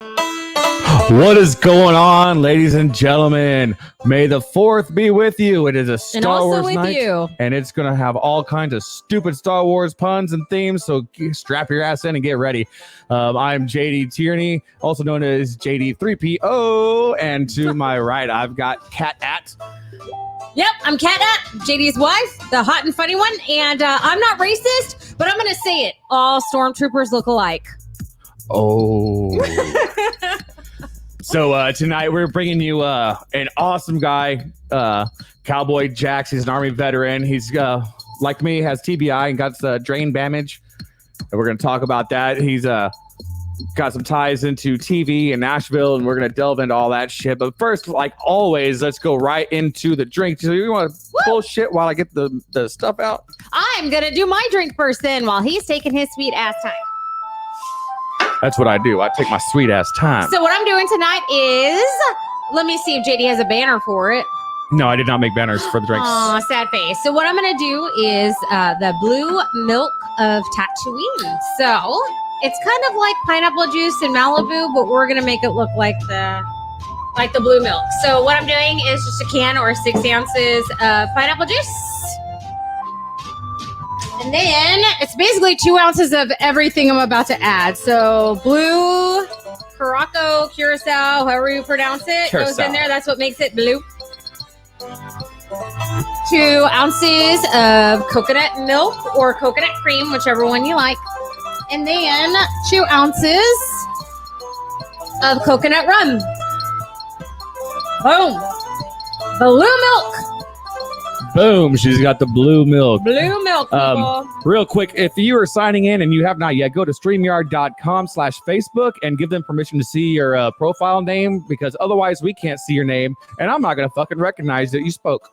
What is going on, ladies and gentlemen? May the 4th be with you. It is a Star Wars night, and it's going to have all kinds of stupid Star Wars puns and themes, so strap your ass in and get ready. I'm JD Tierney, also known as JD3PO, and to my right, I've got Cat At. Yep, I'm Cat At, JD's wife, the hot and funny one, and I'm not racist, but I'm going to say it. All stormtroopers look alike. Oh. So tonight we're bringing you an awesome guy, Cowboy Jax. He's an Army veteran. He's like me, has TBI and got drain Bamage, and we're going to talk about that. He's got some ties into TV in Nashville, and we're going to delve into all that shit. But first, like always, let's go right into the drink. So you want to bullshit while I get the stuff out? I'm going to do my drink first then while he's taking his sweet ass time. That's what I do. I take my sweet ass time. So what I'm doing tonight is, let me see if JD has a banner for it. No, I did not make banners for the drinks. Aw, sad face. So what I'm going to do is the blue milk of Tatooine. So it's kind of like pineapple juice in Malibu, but we're going to make it look like the blue milk. So what I'm doing is just a can or 6 ounces of pineapple juice. And then it's basically 2 ounces of everything I'm about to add. So blue, curacao, however you pronounce it, goes in there. That's what makes it blue. 2 ounces of coconut milk or coconut cream, whichever one you like. And then 2 ounces of coconut rum. Boom. Blue milk. Boom, she's got the blue milk. Blue milk, people. Real quick, if you are signing in and you have not yet, go to StreamYard.com/Facebook and give them permission to see your profile name, because otherwise we can't see your name, and I'm not going to fucking recognize that you spoke.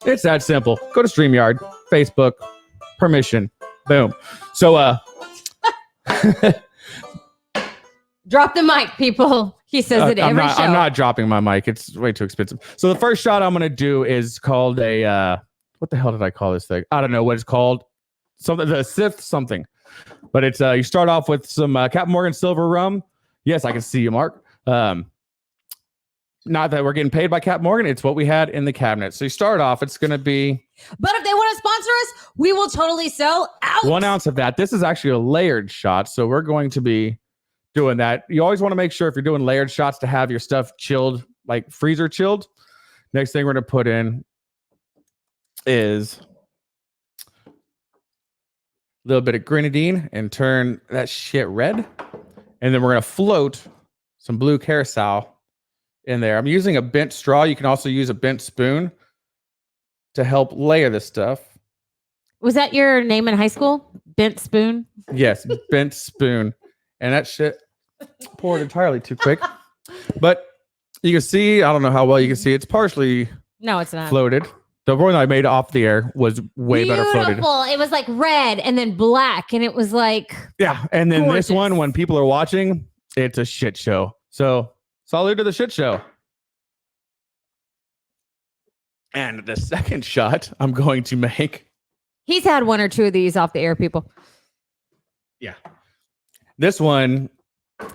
It's that simple. Go to StreamYard, Facebook, permission. Boom. So, drop the mic, people. He says it every show. I'm not dropping my mic. It's way too expensive. So the first shot I'm going to do is called a, what the hell did I call this thing? I don't know what it's called. Something, the Sith something. But it's, you start off with some Captain Morgan Silver Rum. Yes, I can see you, Mark. Not that we're getting paid by Captain Morgan. It's what we had in the cabinet. So you start off, it's going to be. But if they want to sponsor us, we will totally sell out. 1 ounce of that. This is actually a layered shot. So we're going to be doing that. You always want to make sure if you're doing layered shots to have your stuff chilled, like freezer chilled. Next thing we're going to put in is a little bit of grenadine and turn that shit red. And then we're going to float some blue curacao in there. I'm using a bent straw. You can also use a bent spoon to help layer this stuff. Was that your name in high school? Bent spoon? Yes, bent spoon. And that shit poured entirely too quick. But you can see, I don't know how well you can see, it's partially floated. The one I made off the air was way better floated. It was like red and then black, and it was like and then gorgeous. This one, when people are watching, it's a shit show. So salute to the shit show. And the second shot I'm going to make. He's had 1 or 2 of these off the air, people. Yeah. This one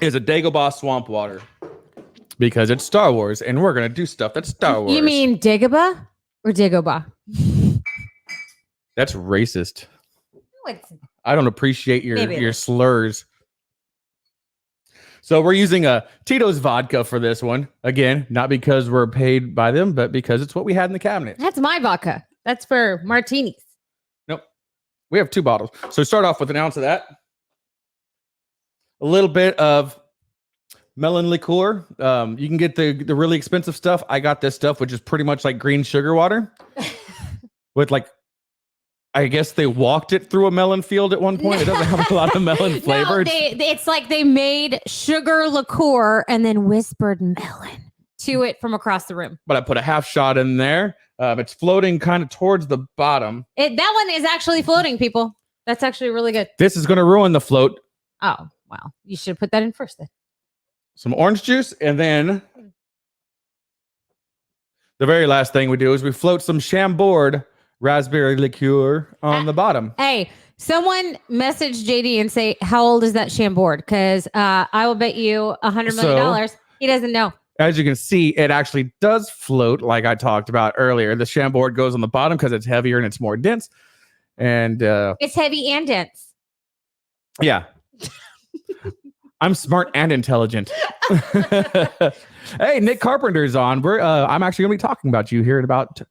is a Dagobah swamp water because it's Star Wars and we're going to do stuff that's Star Wars. You mean Dagobah or Dagobah? That's racist. No, I don't appreciate your slurs. So we're using a Tito's vodka for this one. Again, not because we're paid by them, but because it's what we had in the cabinet. That's my vodka. That's for martinis. Nope. We have 2 bottles. So start off with 1 ounce of that. A little bit of melon liqueur. You can get the really expensive stuff. I got this stuff, which is pretty much like green sugar water. With like, I guess they walked it through a melon field at one point. It doesn't have a lot of melon flavor. No, it's like they made sugar liqueur and then whispered melon to it from across the room. But I put a half shot in there. It's floating kind of towards the bottom. That one is actually floating, people. That's actually really good. This is going to ruin the float. Oh, wow. You should put that in first then. Some orange juice, and then the very last thing we do is we float some Chambord raspberry liqueur on the bottom. Hey, Someone message JD and say, how old is that Chambord? Because I will bet you $100 million. He doesn't know. As you can see, it actually does float, like I talked about earlier. The Chambord goes on the bottom because it's heavier and it's more dense. And it's heavy and dense. Yeah. I'm smart and intelligent. Hey, Nick Carpenter's on. I'm actually going to be talking about you here in about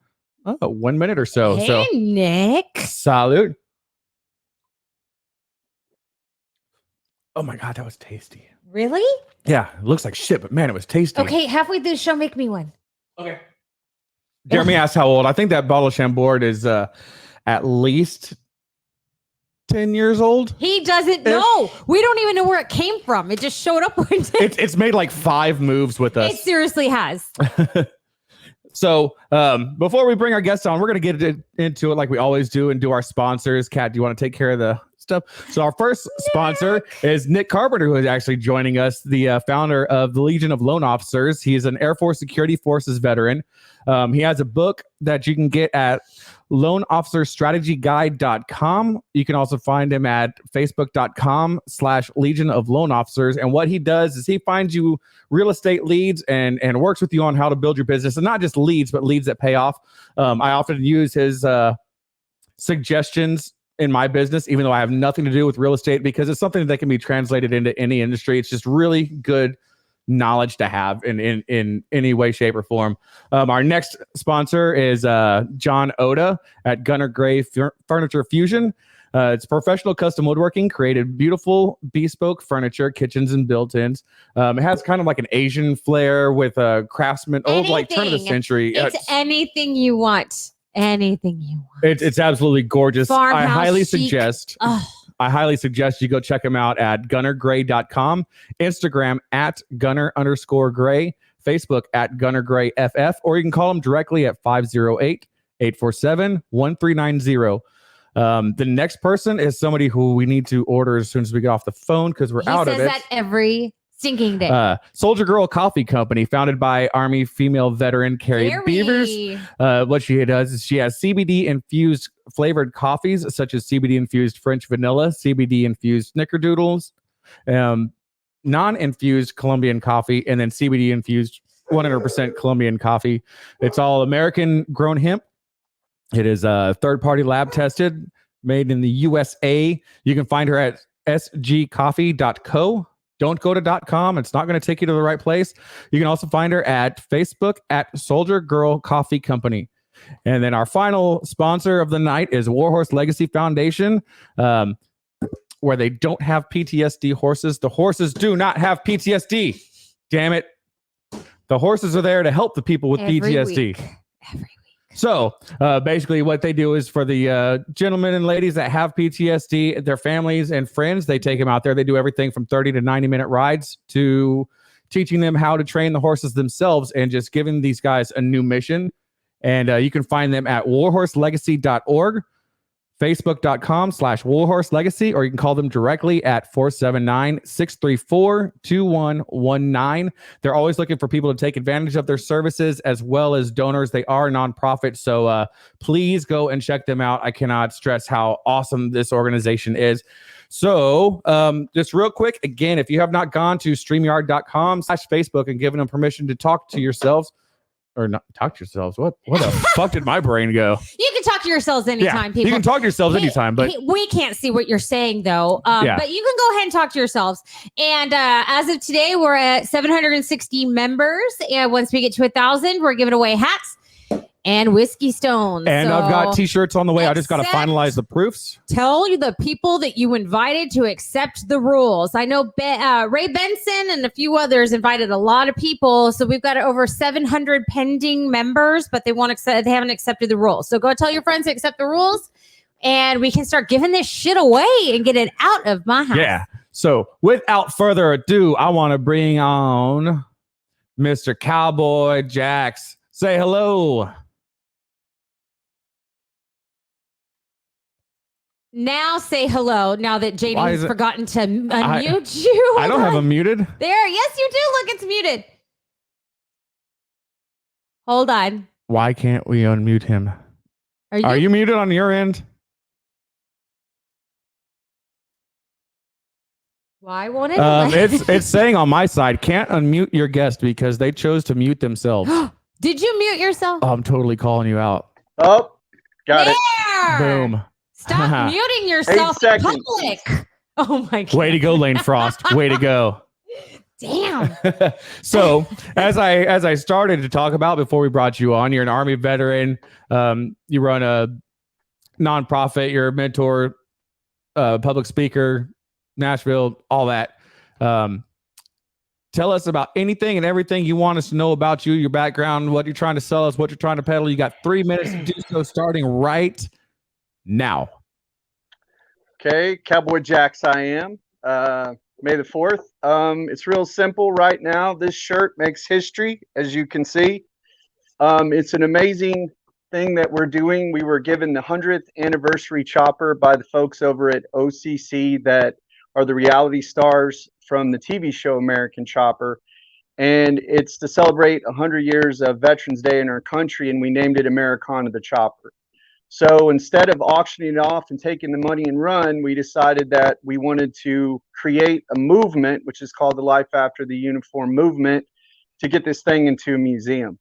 1 minute or so. Hey, Nick. Salute. Oh my God, that was tasty. Really? Yeah, it looks like shit, but man, it was tasty. Okay, halfway through the show, make me one. Okay. Jeremy asked how old. I think that bottle of Chambord is at least 10 years old. He doesn't know. We don't even know where it came from. It just showed up one day. It's made like 5 moves with us. It seriously has. So before we bring our guests on, we're going to get into it like we always do and do our sponsors. Kat, do you want to take care of the stuff? So our first sponsor is Nick Carpenter, who is actually joining us, the founder of the Legion of Loan Officers. He is an Air Force Security Forces veteran. He has a book that you can get at loanofficerstrategyguide.com. You can also find him at facebook.com/Legion of Loan Officers. And what he does is he finds you real estate leads and works with you on how to build your business, and not just leads, but leads that pay off. I often use his suggestions in my business, even though I have nothing to do with real estate, because it's something that can be translated into any industry. It's just really good knowledge to have in any way, shape, or form. Our next sponsor is John Oda at Gunner Gray Furniture Fusion. It's professional custom woodworking, created beautiful bespoke furniture, kitchens, and built-ins. It has kind of like an Asian flair with a craftsman, old like turn of the century. It's anything you want. Anything you want. It's absolutely gorgeous. Farmhouse I highly chic. suggest. I highly suggest you go check him out at gunnergray.com, Instagram at gunner_gray, Facebook at gunnergrayff, or you can call him directly at 508-847-1390. The next person is somebody who we need to order as soon as we get off the phone because we're out of it. He says that every stinking day. Soldier Girl Coffee Company, founded by Army female veteran Carrie Beavers. What she does is she has CBD infused flavored coffees such as CBD infused French vanilla, CBD infused snickerdoodles, non-infused Colombian coffee, and then CBD infused 100% Colombian coffee. It's all American grown hemp. It is third-party lab tested, made in the USA. You can find her at sgcoffee.co. Don't go to .com. It's not going to take you to the right place. You can also find her at Facebook at Soldier Girl Coffee Company. And then our final sponsor of the night is Warhorse Legacy Foundation, where they don't have PTSD horses. The horses do not have PTSD. Damn it. The horses are there to help the people with PTSD. Every week. So basically what they do is for the gentlemen and ladies that have PTSD, their families and friends, they take them out there. They do everything from 30 to 90-minute rides to teaching them how to train the horses themselves and just giving these guys a new mission. And you can find them at warhorselegacy.org, facebook.com/warhorselegacy, or you can call them directly at 479-634-2119. They're always looking for people to take advantage of their services as well as donors. They are a nonprofit, so please go and check them out. I cannot stress how awesome this organization is. So just real quick, again, if you have not gone to StreamYard.com/Facebook and given them permission to talk to yourselves, or not talk to yourselves. What the fuck did my brain go? You can talk to yourselves anytime, people. You can talk to yourselves anytime, but we can't see what you're saying though. But you can go ahead and talk to yourselves. And as of today, we're at 760 members. And once we get to 1,000, we're giving away hats and whiskey stones. And I've got t-shirts on the way. I just got to finalize the proofs. Tell the people that you invited to accept the rules. I know Ray Benson and a few others invited a lot of people. So we've got over 700 pending members, but they haven't accepted the rules. So go tell your friends to accept the rules and we can start giving this shit away and get it out of my house. Yeah. So without further ado, I want to bring on Mr. Cowboy Jax. Say hello. Now say hello, now that JD has forgotten to unmute you. I don't have him muted. There, yes you do. Look, it's muted. Hold on. Why can't we unmute him? Are you muted on your end? Why won't it? It's saying on my side, can't unmute your guest because they chose to mute themselves. Did you mute yourself? I'm totally calling you out. Oh, got it. Boom. Stop muting yourself 8 in seconds. public. Oh my god. Way to go, Lane Frost. Way to go. Damn. So as I started to talk about before we brought you on, you're an Army veteran. You run a nonprofit. You're a mentor, public speaker, Nashville, all that. Tell us about anything and everything you want us to know about you, your background, what you're trying to sell us, what you're trying to peddle. You got 3 minutes to do so, starting right now. Okay, Cowboy Jax I am. May the 4th. It's real simple right now. This shirt makes history, as you can see. It's an amazing thing that we're doing. We were given the 100th anniversary chopper by the folks over at OCC that are the reality stars from the TV show American Chopper. And it's to celebrate 100 years of Veterans Day in our country, and we named it Americana the Chopper. So instead of auctioning it off and taking the money and run, we decided that we wanted to create a movement, which is called the Life After the Uniform movement, to get this thing into a museum.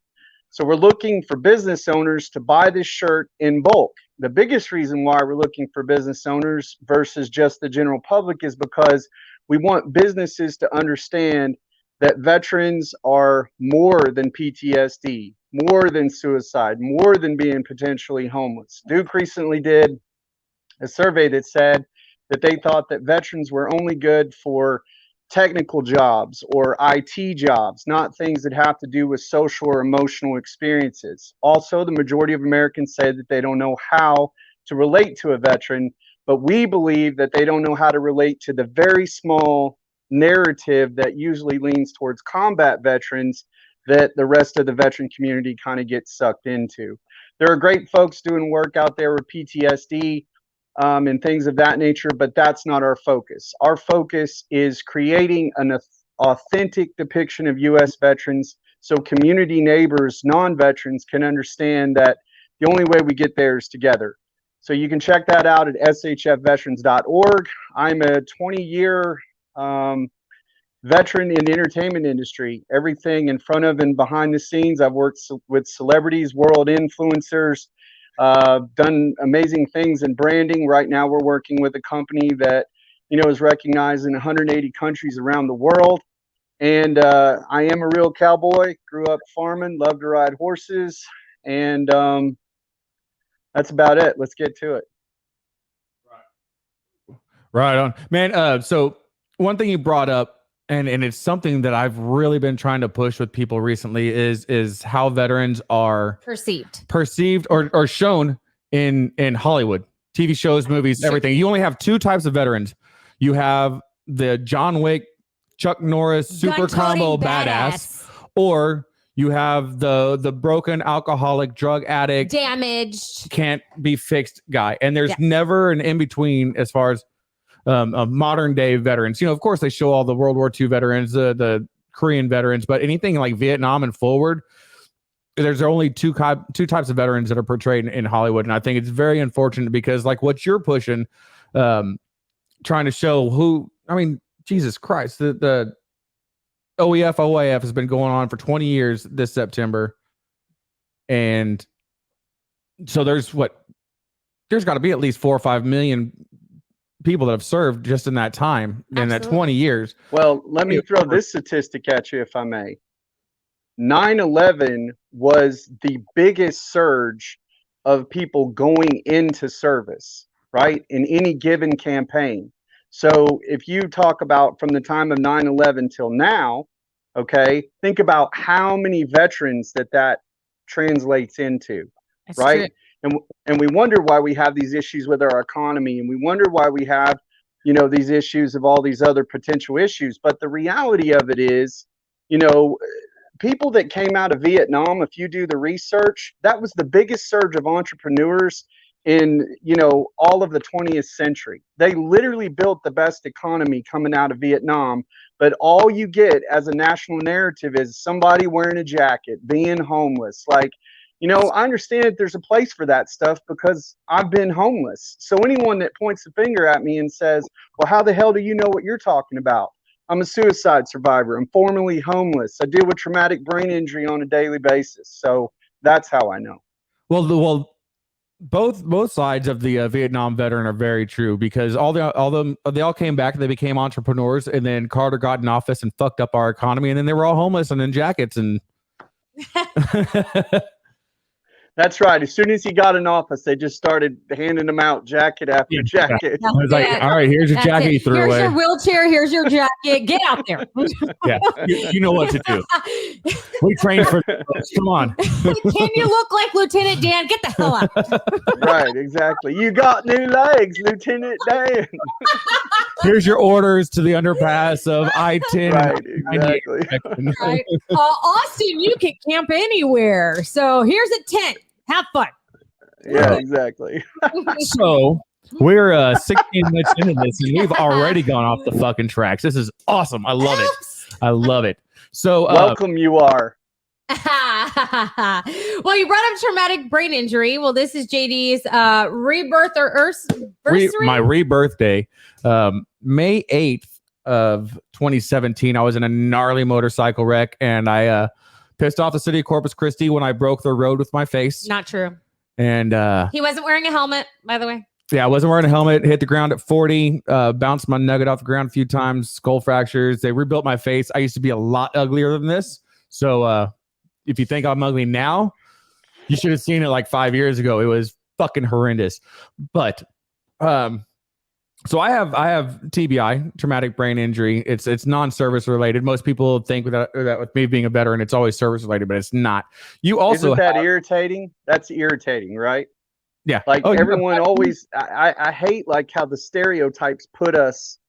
So we're looking for business owners to buy this shirt in bulk. The biggest reason why we're looking for business owners versus just the general public is because we want businesses to understand that veterans are more than PTSD, more than suicide, more than being potentially homeless. Duke recently did a survey that said that they thought that veterans were only good for technical jobs or IT jobs, not things that have to do with social or emotional experiences. Also, the majority of Americans say that they don't know how to relate to a veteran, but we believe that they don't know how to relate to the very small narrative that usually leans towards combat veterans that the rest of the veteran community kind of gets sucked into. There are great folks doing work out there with PTSD and things of that nature, but that's not our focus. Our focus is creating an authentic depiction of U.S. veterans so community neighbors, non-veterans, can understand that the only way we get there is together. So you can check that out at shfveterans.org. I'm a 20-year veteran in the entertainment industry, everything in front of and behind the scenes. I've worked with celebrities, world influencers, done amazing things in branding. Right now we're working with a company that, you know, is recognized in 180 countries around the world. And I am a real cowboy, grew up farming, love to ride horses, and that's about it. Let's get to it. Right on, man. So one thing you brought up, and it's something that I've really been trying to push with people recently, is how veterans are perceived or shown in Hollywood, TV shows, movies, everything. You only have 2 types of veterans. You have the John Wick, Chuck Norris, super combo badass, or you have the broken alcoholic, drug addict, damaged, can't be fixed guy. And there's never an in between as far as modern day veterans. You know, of course, they show all the World War II veterans, the Korean veterans, but anything like Vietnam and forward, there's only two types of veterans that are portrayed in Hollywood. And I think it's very unfortunate because, like what you're pushing, trying to show who, I mean, Jesus Christ, the OEF, OAF has been going on for 20 years this September. And so there's got to be at least 4 or 5 million people that have served just in that time, in that 20 years. Well, let me throw this statistic at you, if I may. 9/11 was the biggest surge of people going into service, right, in any given campaign. So if you talk about from the time of 9/11 till now, okay, think about how many veterans that translates into. That's right. True. And we wonder why we have these issues with our economy, and we wonder why we have, you know, these issues of all these other potential issues. But the reality of it is, you know, people that came out of Vietnam, if you do the research, that was the biggest surge of entrepreneurs in, you know, all of the 20th century. They literally built the best economy coming out of Vietnam. But all you get as a national narrative is somebody wearing a jacket, being homeless, like, I understand that there's a place for that stuff because I've been homeless. So anyone that points the finger at me and says, well, how the hell do you know what you're talking about? I'm a suicide survivor. I'm formerly homeless. I deal with traumatic brain injury on a daily basis. So that's how I know. Well, both sides of the Vietnam veteran are very true, because they all came back and they became entrepreneurs, and then Carter got in office and fucked up our economy, and then they were all homeless and in jackets and. That's right. As soon as he got in office, they just started handing them out jacket after jacket. I was like, all right, here's your jacket you threw here's away. Here's your wheelchair. Here's your jacket. Get out there. Yeah, you know what to do. We trained for this. Come on. Can you look like Lieutenant Dan? Get the hell out. Right, exactly. You got new legs, Lieutenant Dan. Here's your orders to the underpass of I-10. Right, exactly. Right. Austin, you can camp anywhere. So here's a tent. Have fun. Yeah, exactly. So we're 16 minutes into this, and we've already gone off the fucking tracks. This is awesome. I love it. I love it. So welcome, you are. Well, you brought up traumatic brain injury. Well, this is JD's rebirth or anniversary. My rebirthday, May 8th of 2017. I was in a gnarly motorcycle wreck, and I pissed off the city of Corpus Christi when I broke their road with my face. Not true. And he wasn't wearing a helmet, by the way. Yeah, I wasn't wearing a helmet. Hit the ground at 40. Bounced my nugget off the ground a few times. Skull fractures. They rebuilt my face. I used to be a lot uglier than this. So if you think I'm ugly now, you should have seen it like 5 years ago. It was fucking horrendous. But so I have TBI, traumatic brain injury. It's non-service related. Most people think that with me being a veteran, it's always service related, but it's not. You also Isn't that irritating? That's irritating, right? Yeah. Like everyone always, I hate like how the stereotypes put us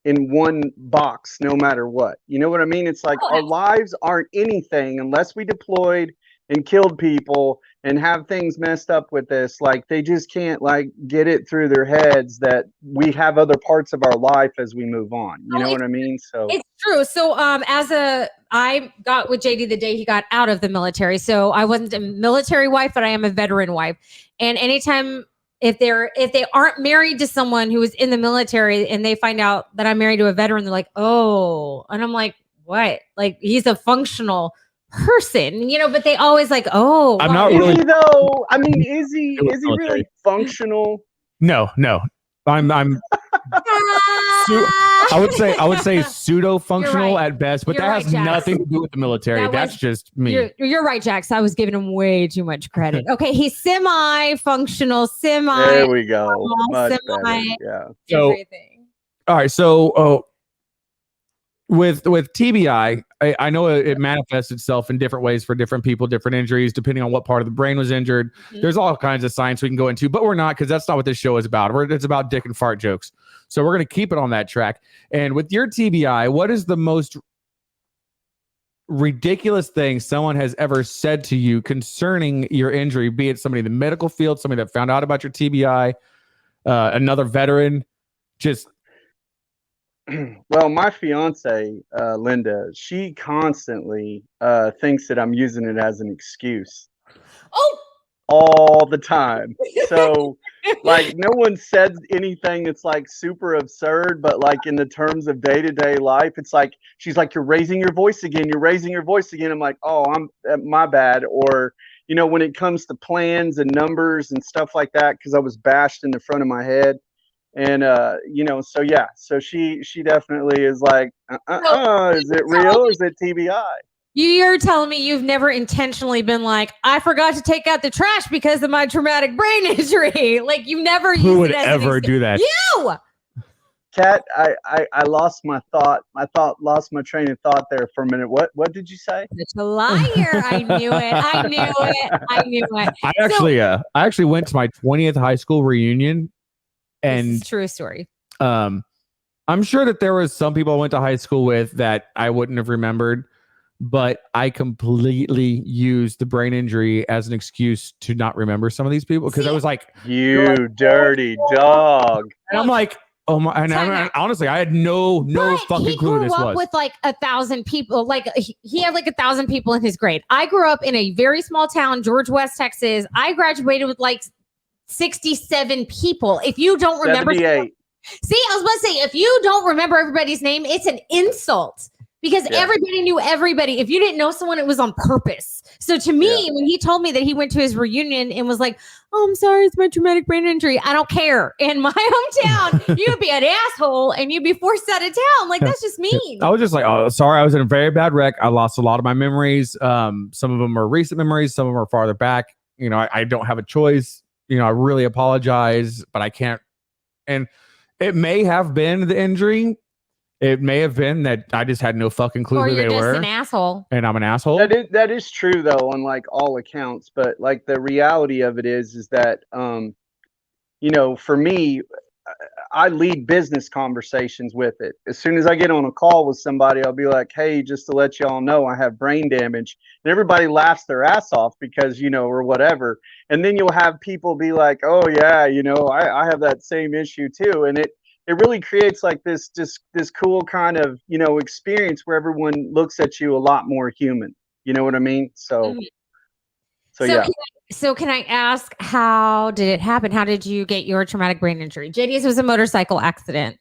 in one box no matter what. You know what I mean? It's like our lives aren't anything unless we deployed and killed people and have things messed up with this. Like they just can't like get it through their heads that we have other parts of our life as we move on. You know what I mean? So it's true. So I got with JD the day he got out of the military. So I wasn't a military wife, but I am a veteran wife. And anytime if they aren't married to someone who was in the military and they find out that I'm married to a veteran, they're like, oh, and I'm like, what? Like he's a functional person, but they always like, oh, I'm not is really he though? I mean, is he really functional? No. I'm I would say pseudo functional at best, but that has nothing to do with the military. That's just me. You're right, Jax. I was giving him way too much credit. Okay, he's semi-functional, There we go. Much semi. better. Yeah. So, everything. All right. So with TBI, I know it manifests itself in different ways for different people, different injuries, depending on what part of the brain was injured. Mm-hmm. There's all kinds of science we can go into, but we're not, because that's not what this show is about. It's about dick and fart jokes. So we're going to keep it on that track. And with your TBI, what is the most ridiculous thing someone has ever said to you concerning your injury, be it somebody in the medical field, somebody that found out about your TBI, another veteran, just... Well, my fiance, Linda, she constantly thinks that I'm using it as an excuse. Oh, all the time. So like no one said anything that's like super absurd, but like in the terms of day-to-day life, it's like she's like, you're raising your voice again. I'm like, oh, I'm my bad. Or when it comes to plans and numbers and stuff like that, because I was bashed in the front of my head. And so she definitely is like, is it real or is it TBI? You're telling me you've never intentionally been like, I forgot to take out the trash because of my traumatic brain injury. Like you never used it as an excuse. Who would ever do that? You! Kat, I lost my thought. Lost my train of thought there for a minute. What did you say? Such a liar. I knew it. I actually went to my 20th high school reunion. And this is true story. I'm sure that there was some people I went to high school with that I wouldn't have remembered, but I completely used the brain injury as an excuse to not remember some of these people, because I was like, you dirty dog. And I'm like, Oh my! And Time I out. honestly, I had no But fucking clue who this was. with like 1,000 people. Like he had like 1,000 people in his grade. I grew up in a very small town, George West, Texas. I graduated with like 67 people. If you don't remember, 78. see, I was about to say, if you don't remember everybody's name, it's an insult because everybody knew everybody. If you didn't know someone, it was on purpose. So to me, when he told me that he went to his reunion and was like, "Oh, I'm sorry, it's my traumatic brain injury," I don't care. In my hometown, you'd be an asshole and you'd be forced out of town. Like, that's just mean. I was just like, oh, sorry, I was in a very bad wreck. I lost a lot of my memories. Some of them are recent memories. Some of them are farther back. You know, I don't have a choice. You know, I really apologize, but I can't. And it may have been the injury. It may have been that I just had no fucking clue Or who you're they just were. an asshole. And I'm an asshole. That is true though, on like all accounts. But like the reality of it is that you know, for me, I lead business conversations with it. As soon as I get on a call with somebody, I'll be like, "Hey, just to let y'all know, I have brain damage," and everybody laughs their ass off because, you know, or whatever. And then you'll have people be like, "Oh yeah, you know, I have that same issue too," and it really creates like this cool kind of, you know, experience where everyone looks at you a lot more human. You know what I mean? So yeah. Can I ask, how did it happen? How did you get your traumatic brain injury? JD's was a motorcycle accident.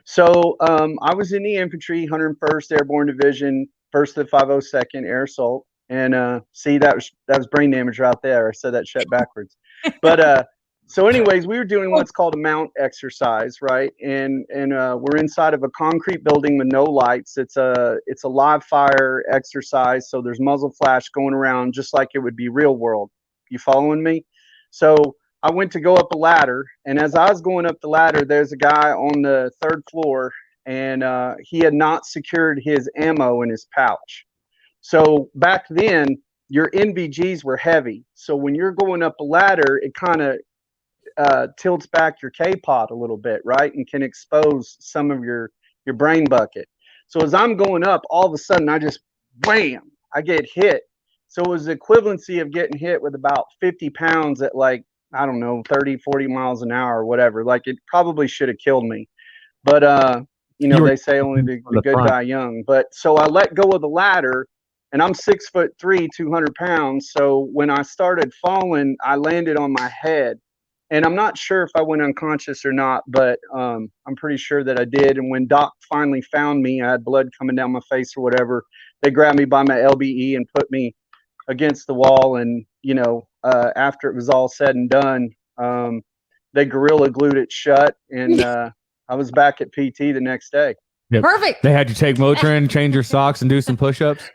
So I was in the infantry, 101st Airborne Division, 1st to the 502nd Air Assault, and see, that was brain damage right there. I said that shit backwards. But so anyways, we were doing what's called a mount exercise, right? And we're inside of a concrete building with no lights. It's a live fire exercise, so there's muzzle flash going around just like it would be real world. You following me? So I went to go up a ladder, and as I was going up the ladder, there's a guy on the 3rd floor, and he had not secured his ammo in his pouch. So back then, your NVGs were heavy. So when you're going up a ladder, it kind of tilts back your K-pod a little bit, right? And can expose some of your brain bucket. So as I'm going up, all of a sudden I just, wham, I get hit. So it was the equivalency of getting hit with about 50 pounds at like, I don't know, 30, 40 miles an hour or whatever. Like, it probably should have killed me. But, you know, they say only the good die young. But so I let go of the ladder, and I'm 6'3", 200 pounds. So when I started falling, I landed on my head. And I'm not sure if I went unconscious or not, but I'm pretty sure that I did. And when Doc finally found me, I had blood coming down my face or whatever. They grabbed me by my LBE and put me against the wall. And, you know, after it was all said and done, they gorilla glued it shut. And I was back at PT the next day. Yep. Perfect. They had you take Motrin, change your socks, and do some push-ups.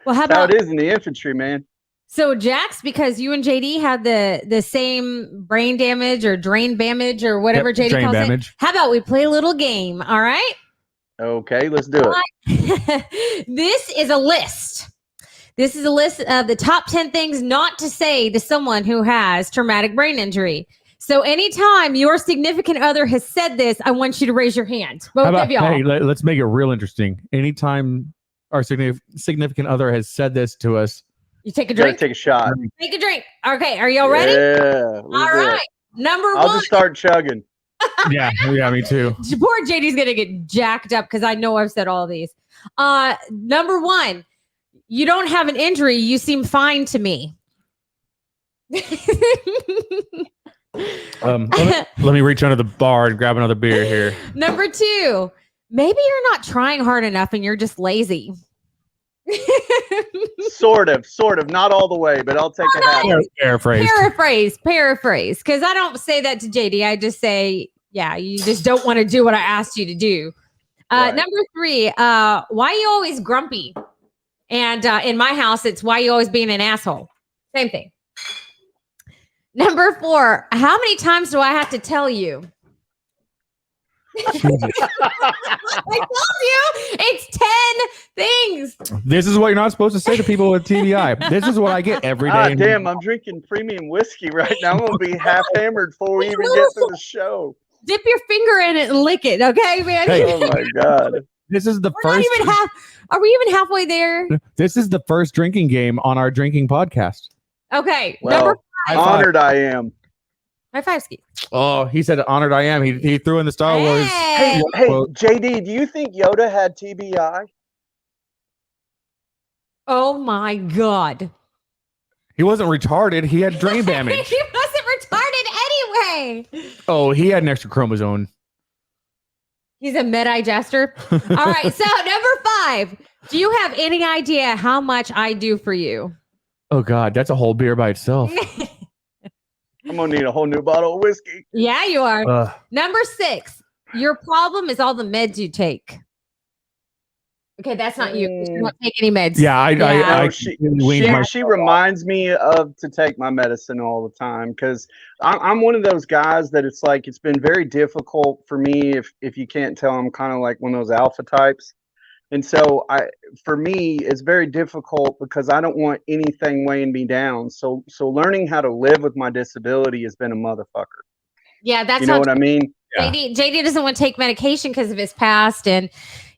Well, how That's how about it is in the infantry, man. so Jax, because you and JD had the same brain damage or drain damage or whatever JD drain calls damage. it. How about we play a little game? All right. Okay, let's do it. This is a list. This is a list of the top 10 things not to say to someone who has traumatic brain injury. So anytime your significant other has said this, I want you to raise your hand. Both of y'all. Hey, let's make it real interesting. Anytime our significant other has said this to us, You take a Gotta drink. take a shot. Take a drink. Okay, are y'all ready? Yeah. All right. Number I'll one. just start chugging. yeah, me too. Poor JD's gonna get jacked up because I know I've said all these. Number one, you don't have an injury. You seem fine to me. Let me reach under the bar and grab another beer here. Number two, maybe you're not trying hard enough and you're just lazy. Sort of, not all the way, but I'll take a half. Paraphrase. Paraphrase. Because I don't say that to JD. I just say, yeah, you just don't want to do what I asked you to do. Right. Number three, why are you always grumpy? And in my house, it's why you always being an asshole. Same thing. Number four, how many times do I have to tell you? I told you it's 10 things. This is what you're not supposed to say to people with TBI. This is what I get every day. Damn, I'm drinking premium whiskey right now. I'm gonna be half hammered before we even get to the show. Dip your finger in it and lick it, okay, man? Hey. Oh my god. This is the We're not even half. Are we even halfway there? This is the first drinking game on our drinking podcast. Okay, Well, number honored I am. High five, Ski. Oh, he said, "Honored I am." He threw in the Star Wars. Hey. Hey, quote. JD, do you think Yoda had TBI? Oh my God. He wasn't retarded. He had brain damage. He wasn't retarded anyway. Oh, he had an extra chromosome. He's a mid-digester. All right. So number 5. Do you have any idea how much I do for you? Oh God, that's a whole beer by itself. I'm gonna need a whole new bottle of whiskey. Yeah, you are. Number 6. Your problem is all the meds you take. Okay, that's not you. You don't take any meds. Yeah, She reminds me of to take my medicine all the time because I'm one of those guys that it's like it's been very difficult for me. If you can't tell, I'm kind of like one of those alpha types, and so for me it's very difficult because I don't want anything weighing me down. So learning how to live with my disability has been a motherfucker. Yeah, that's you know what I mean. Yeah. JD doesn't want to take medication because of his past, and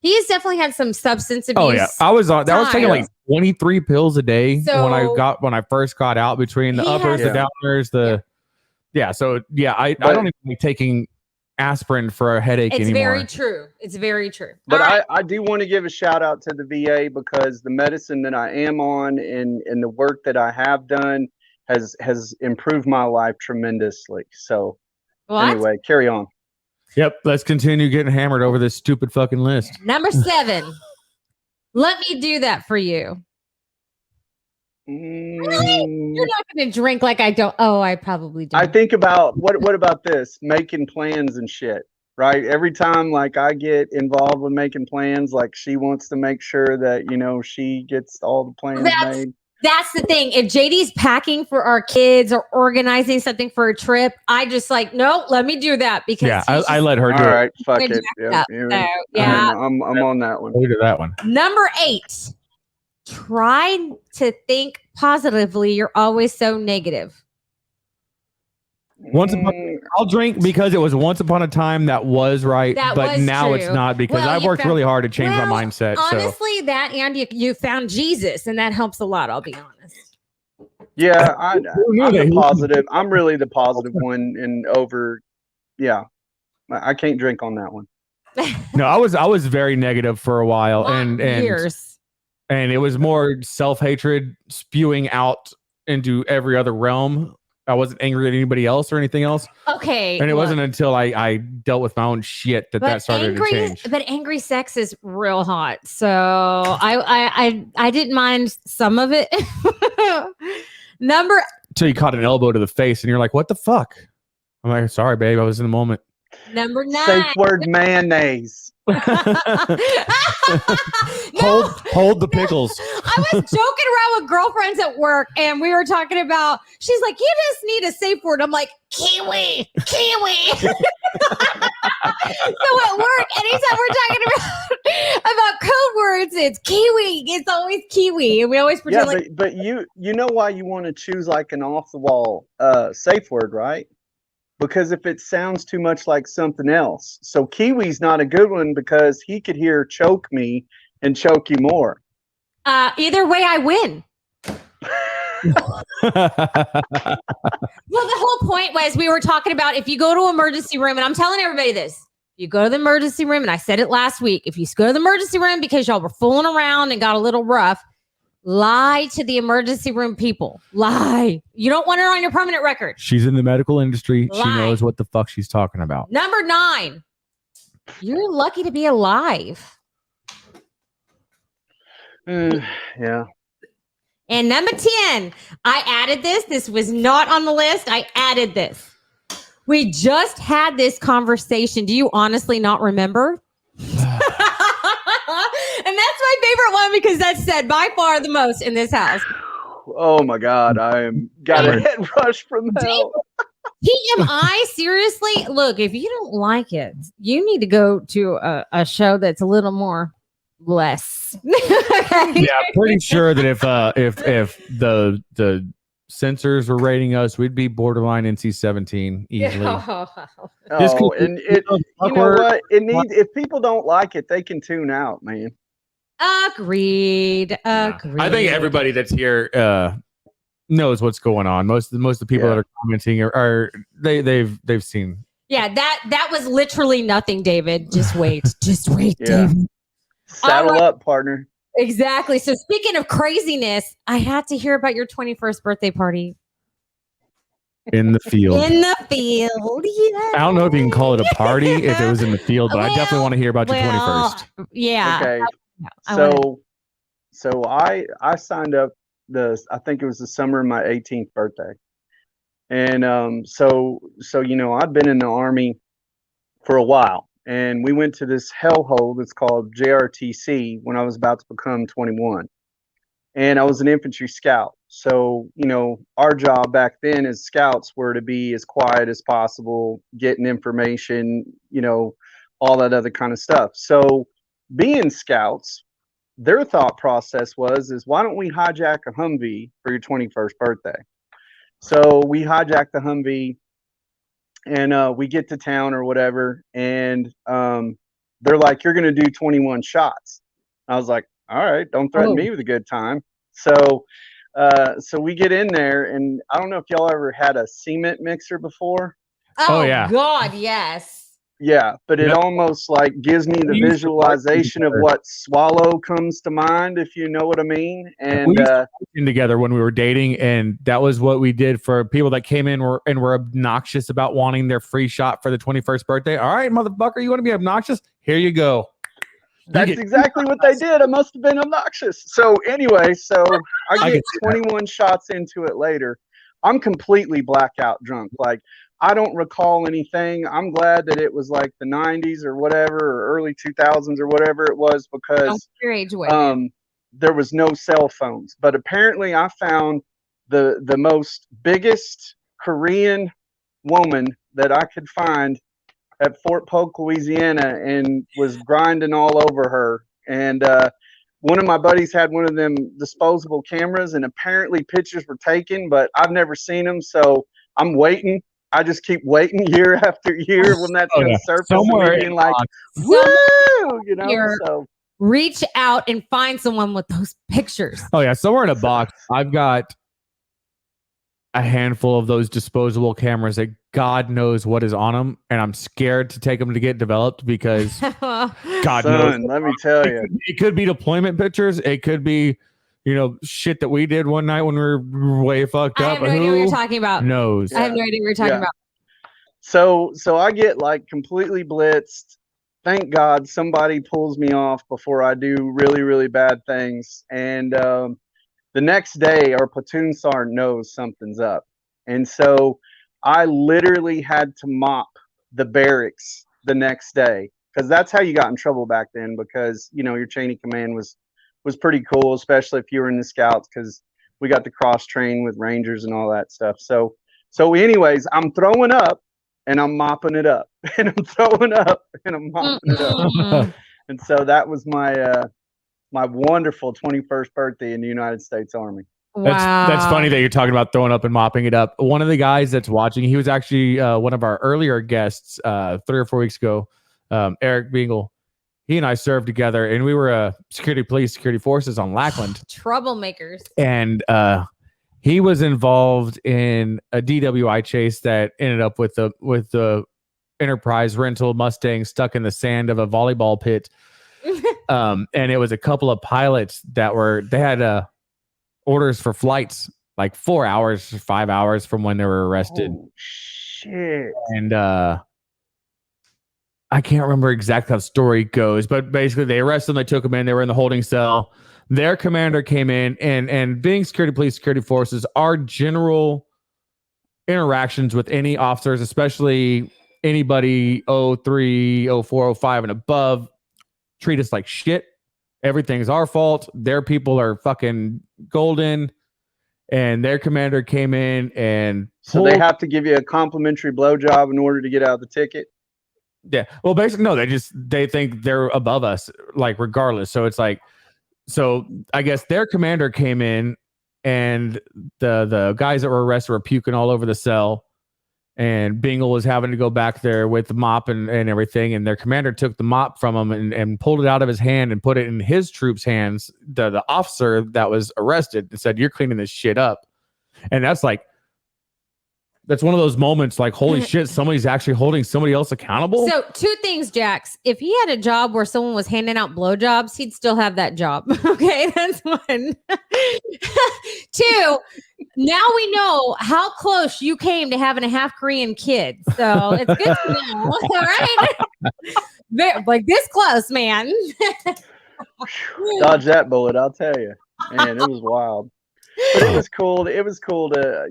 he's definitely had some substance abuse. Oh yeah, I was taking like 23 pills a day when I first got out, between the uppers, the downers, I don't even be taking aspirin for a headache anymore. It's very true. But I do want to give a shout out to the VA because the medicine that I am on and the work that I have done has improved my life tremendously. So anyway, carry on. Yep, let's continue getting hammered over this stupid fucking list. Number 7. Let me do that for you. Really? You're not going to drink like I don't. Oh, I probably do. I think about what about this? Making plans and shit, right? Every time like I get involved with making plans, like she wants to make sure that, she gets all the plans made. That's the thing. If JD's packing for our kids or organizing something for a trip, I just like, no, let me do that because I let her do it. All right, fuck it. I'm on that one. Look at that one. Number 8. Try to think positively. You're always so negative. I'll drink because it was once upon a time that was right, but now it's not because I've worked really hard to change my mindset. Honestly, that and you found Jesus, and that helps a lot. I'll be honest. Yeah, I'm the positive. I'm really the positive one, and over. Yeah, I can't drink on that one. No, I was very negative for a while, and years. And it was more self-hatred spewing out into every other realm. I wasn't angry at anybody else or anything else. Okay. And it wasn't until I dealt with my own shit that started to change. But angry sex is real hot. So I didn't mind some of it. Until you caught an elbow to the face and you're like, what the fuck? I'm like, sorry, babe. I was in the moment. Number 9. Safe word, mayonnaise. Hold the pickles. I was joking around with girlfriends at work, and we were talking about. She's like, "You just need a safe word." I'm like, "Kiwi." So at work, anytime we're talking about code words, it's kiwi. It's always kiwi, and we always pretend but you know why you want to choose like an off the wall safe word, right? Because if it sounds too much like something else. So kiwi's not a good one because he could hear choke me and choke you more. Either way, I win. Well, the whole point was we were talking about if you go to emergency room, and I'm telling everybody this, you go to the emergency room, and I said it last week, if you go to the emergency room because y'all were fooling around and got a little rough, lie to the emergency room people. Lie. You don't want her on your permanent record. She's in the medical industry. Lie. She knows what the fuck she's talking about. Number 9. You're lucky to be alive. Yeah. And number 10. I added this. This was not on the list. I added this. We just had this conversation. Do you honestly not remember? And that's my favorite one because that's said by far the most in this house. Oh my God, I am got a head rush from hell. TMI, seriously? Look, if you don't like it, you need to go to a show that's a little more less. Yeah, pretty sure that if the censors were rating us, we'd be borderline NC-17 easily. And you know what? If people don't like it, they can tune out, man. Agreed. I think everybody that's here knows what's going on. Most of the people that are commenting are they've seen. Yeah, that was literally nothing, David. Just wait. Just wait, Yeah. David. Saddle up, partner. Exactly. So speaking of craziness, I had to hear about your 21st birthday party. In the field. In the field. Yeah. I don't know if you can call it a party if it was in the field, but I definitely want to hear about your 21st. Yeah. Okay. So I signed up I think it was the summer of my 18th birthday. And so I've been in the Army for a while, and we went to this hellhole that's called JRTC when I was about to become 21. And I was an infantry scout. So, our job back then as scouts were to be as quiet as possible, getting information, all that other kind of stuff. So being scouts, their thought process is why don't we hijack a Humvee for your 21st birthday? So we hijack the Humvee, and we get to town or whatever. And they're like, you're going to do 21 shots. I was like, all right, don't threaten me with a good time. So we get in there, and I don't know if y'all ever had a cement mixer before. Oh yeah. God, yes. Yeah, but it almost like gives me the visualization of what swallow comes to mind, if you know what I mean. And we used to work together when we were dating, and that was what we did for people that came in and were obnoxious about wanting their free shot for the 21st birthday. All right, motherfucker, you want to be obnoxious? Here you go. That's exactly what they did. I must have been obnoxious. So anyway, I get 21 shots into it later. I'm completely blackout drunk. Like, I don't recall anything. I'm glad that it was like the 90s or whatever, or early 2000s or whatever it was, because there was no cell phones. But apparently I found the most biggest Korean woman that I could find at Fort Polk, Louisiana, and was grinding all over her. And one of my buddies had one of them disposable cameras, and apparently pictures were taken, but I've never seen them. So I'm waiting. I just keep waiting year after year when that's going to surface. Somewhere being like, woo, So reach out and find someone with those pictures. Oh yeah, somewhere in a box, I've got a handful of those disposable cameras that God knows what is on them, and I'm scared to take them to get developed because God knows. Let me tell you, it could be deployment pictures. It could be, shit that we did one night when we were way fucked up. I have no idea what you're talking about. Knows? I have no idea what you're talking about. So I get like completely blitzed. Thank God somebody pulls me off before I do really, really bad things. And the next day, our platoon sergeant knows something's up. And so I literally had to mop the barracks the next day, because that's how you got in trouble back then, because, your chain of command was pretty cool, especially if you were in the scouts, because we got to cross train with Rangers and all that stuff. So anyways, I'm throwing up and I'm mopping it up, and I'm throwing up and I'm mopping it up. And so that was my wonderful 21st birthday in the United States Army. Wow. That's funny that you're talking about throwing up and mopping it up. One of the guys that's watching, he was actually one of our earlier guests 3 or 4 weeks ago, Eric Bingle. He and I served together, and we were security forces on Lackland. Troublemakers. And he was involved in a DWI chase that ended up with the Enterprise rental Mustang stuck in the sand of a volleyball pit. And it was a couple of pilots they had orders for flights like 4 hours, 5 hours from when they were arrested. Oh, shit. And I can't remember exactly how the story goes, but basically they arrested them, they took them in, they were in the holding cell. Their commander came in, and being security forces, our general interactions with any officers, especially anybody 03, 04, 05 and above, treat us like shit. Everything's our fault. Their people are fucking golden. And their commander came in and so they have to give you a complimentary blowjob in order to get out of the ticket. Yeah. Well, basically, no, they think they're above us, like regardless. So it's like, so I guess their commander came in, and the guys that were arrested were puking all over the cell, and Bingle was having to go back there with the mop and everything. And their commander took the mop from him and pulled it out of his hand and put it in his troops' hands, the officer that was arrested, and said, "You're cleaning this shit up." And that's like, that's one of those moments like, holy shit, somebody's actually holding somebody else accountable. So 2 things, Jax. If he had a job where someone was handing out blowjobs, he'd still have that job. Okay, that's 1. 2, now we know how close you came to having a half Korean kid. So it's good to know. All right. Like this close, man. Dodge that bullet, I'll tell you. Man, it was wild. But it was cool. It was cool to,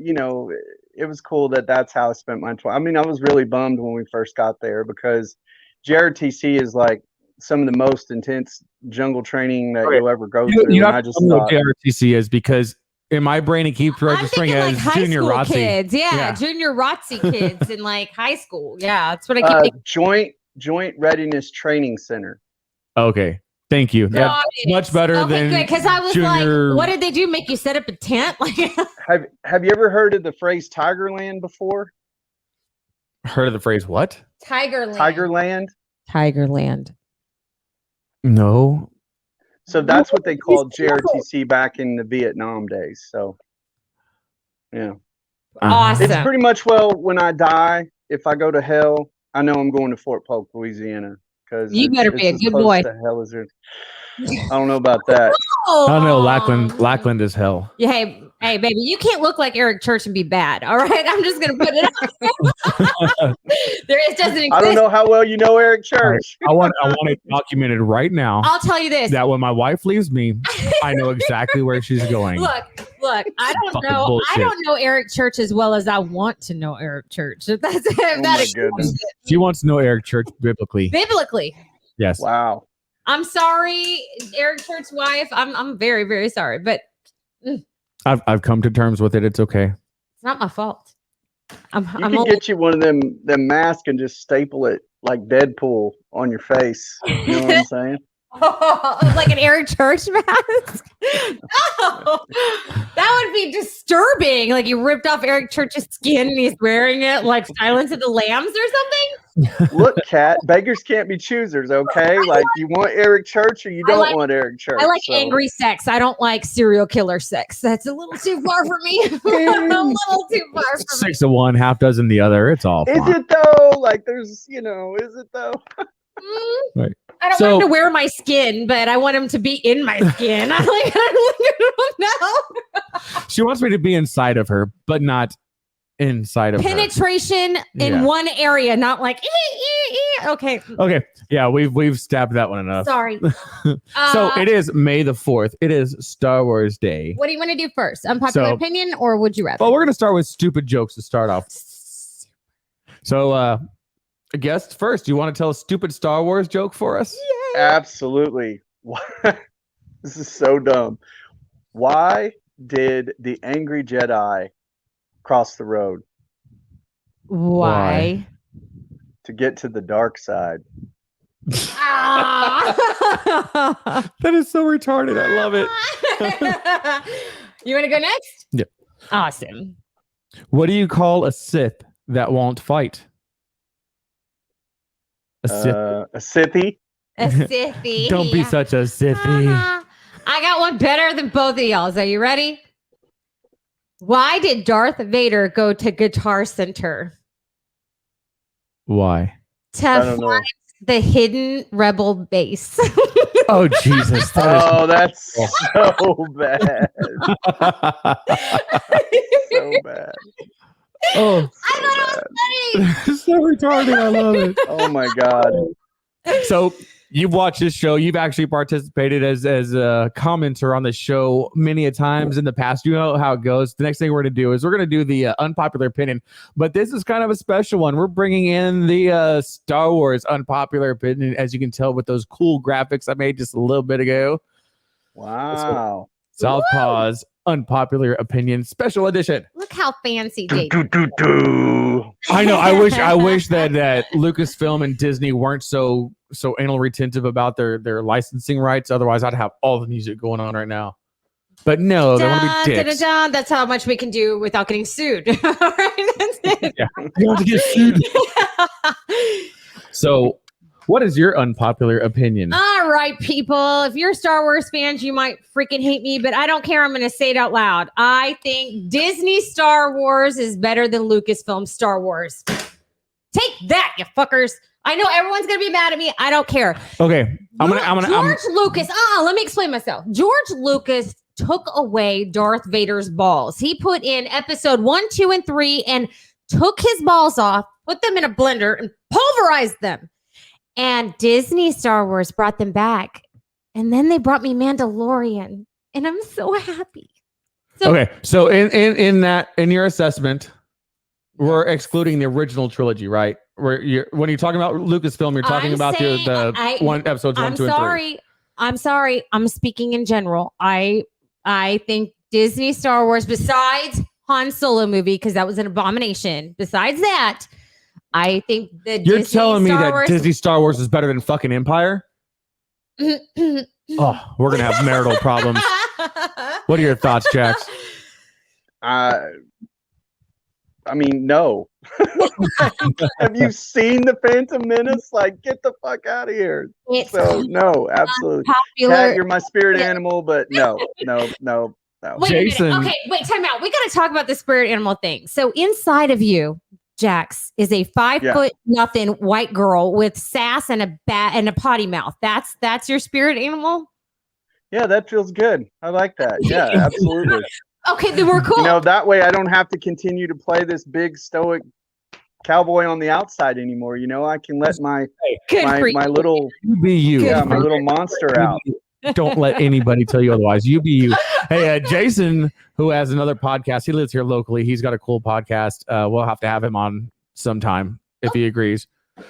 it was cool that that's how I spent my 20. I mean, I was really bummed when we first got there because JRTC is like some of the most intense jungle training that you'll ever go through. You and have to tell me what JRTC is, because in my brain it keeps registering as like junior ROTC kids. Yeah, junior ROTC kids in like high school. Yeah, that's what I keep Joint Readiness Training Center. Okay. Thank you. That's much better than because I was junior... like, what did they do? Make you set up a tent? Like, have you ever heard of the phrase Tigerland before? Heard of the phrase what? Tigerland. No. So that's what they called JRTC back in the Vietnam days. So, yeah. Awesome. It's pretty much, when I die, if I go to hell, I know I'm going to Fort Polk, Louisiana. You better be a good boy. I don't know about that. I don't know. Lackland is hell. Yeah, hey, baby, you can't look like Eric Church and be bad. All right, I'm just gonna put it out. It doesn't exist. I don't know how well you know Eric Church. I want it documented right now. I'll tell you this: that when my wife leaves me, I know exactly where she's going. Look, I don't know Eric Church as well as I want to know Eric Church. That's goodness. She wants to know Eric Church biblically. Yes. Wow. I'm sorry, Eric Church's wife. I'm very, very sorry, but I've come to terms with it. It's okay. It's not my fault. You can get you one of them masks and just staple it like Deadpool on your face. You know what I'm saying? Like an Eric Church mask? No, that would be disturbing. Like you ripped off Eric Church's skin and he's wearing it like Silence of the Lambs or something. Look, Kat, beggars can't be choosers, okay? Like you want Eric Church or you don't want Eric Church. I like angry sex. I don't like serial killer sex. That's a little too far for me. A little too far for me. 6 of one, half dozen the other. It's all fine. Is it though? Like there's, is it though? Right. I don't want him to wear my skin, but I want him to be in my skin. I don't know. She wants me to be inside of her, but not inside of penetration her. In one area, not like okay. Yeah, we've stabbed that one enough. Sorry. So it is May the 4th. It is Star Wars Day. What do you want to do first? Unpopular opinion or would you rather? Well, we're gonna start with stupid jokes to start off. So guest first, you want to tell a stupid Star Wars joke for us? Yay. Absolutely. This is so dumb. Why did the angry Jedi cross the road? Why? To get to the dark side. That is so retarded. I love it. You want to go next? Yeah. Awesome. What do you call a Sith that won't fight? A Sithy. A Sithy. Don't be such a Sithy. I got one better than both of y'all's. Are you ready? Why did Darth Vader go to Guitar Center? Why? To find the hidden rebel base. Oh, Jesus. That's so bad. So bad. Oh, I thought it was funny. So retarded. I love it. Oh my God. So you've watched this show. You've actually participated as a commenter on the show many a times in the past. You know how it goes. The next thing we're going to do is we're going to do the unpopular opinion. But this is kind of a special one. We're bringing in the Star Wars unpopular opinion, as you can tell with those cool graphics I made just a little bit ago. Wow. Southpaw's unpopular opinion special edition. Look how fancy they I know. I wish that Lucasfilm and Disney weren't so anal retentive about their licensing rights. Otherwise, I'd have all the music going on right now. But no, they want to be dicks. That's how much we can do without getting sued. All right, that's it. Yeah, you want to get sued. So, what is your unpopular opinion? All right, people. If you're Star Wars fans, you might freaking hate me, but I don't care. I'm going to say it out loud. I think Disney Star Wars is better than Lucasfilm Star Wars. Take that, you fuckers. I know everyone's going to be mad at me. I don't care. Okay. George Lucas. Let me explain myself. George Lucas took away Darth Vader's balls. He put in episode 1, 2, and 3 and took his balls off, put them in a blender, and pulverized them. And Disney Star Wars brought them back. And then they brought me Mandalorian. And I'm so happy. Okay. So in your assessment, we're excluding the original trilogy, right? When you're talking about Lucasfilm, you're talking about the one episodes 1, 2, and 3. I'm sorry. I'm speaking in general. I think Disney Star Wars, besides Han Solo movie, because that was an abomination. Besides that, I think that you're telling me that Disney Star Wars is better than fucking Empire. Oh, we're gonna have marital problems. What are your thoughts, Jax? I mean, no. Have you seen the Phantom Menace? Like, get the fuck out of here. No, absolutely. Cat, you're my spirit animal, but no. Wait Jason. a minute. Okay, wait, time out. We got to talk about the spirit animal thing. So inside of you, Jax, is a 5'0" white girl with sass and a potty mouth. That's your spirit animal? Yeah, that feels good. I like that. Yeah, absolutely. Okay, then we're cool. You know, that way I don't have to continue to play this big stoic cowboy on the outside anymore. You know, I can let my little my little monster out. Don't let anybody tell you otherwise. You be you. Hey, Jason, who has another podcast, he lives here locally. He's got a cool podcast. We'll have to have him on sometime if he agrees.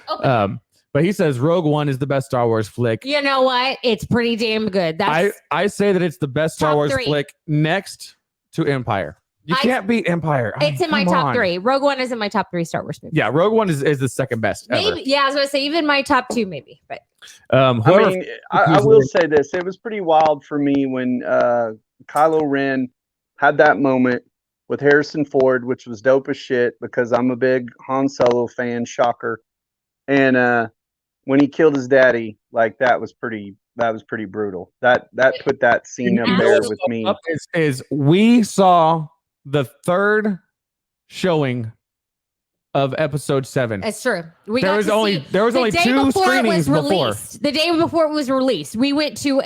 Okay. But he says Rogue One is the best Star Wars flick. You know what? It's pretty damn good. I say that it's the best Star Wars flick next to Empire. You can't beat Empire. It's in my top 3. Rogue One is in my top 3 Star Wars movies. Yeah, Rogue One is the second best ever. Maybe, yeah, I was going to say even my top 2 maybe. But I will say this. It was pretty wild for me when Kylo Ren had that moment with Harrison Ford, which was dope as shit because I'm a big Han Solo fan, shocker. And when he killed his daddy, like that was pretty brutal. That put that scene up there with me. We saw the third showing of episode 7. It's true. There was only 2 screenings before. The day before it was released, we went to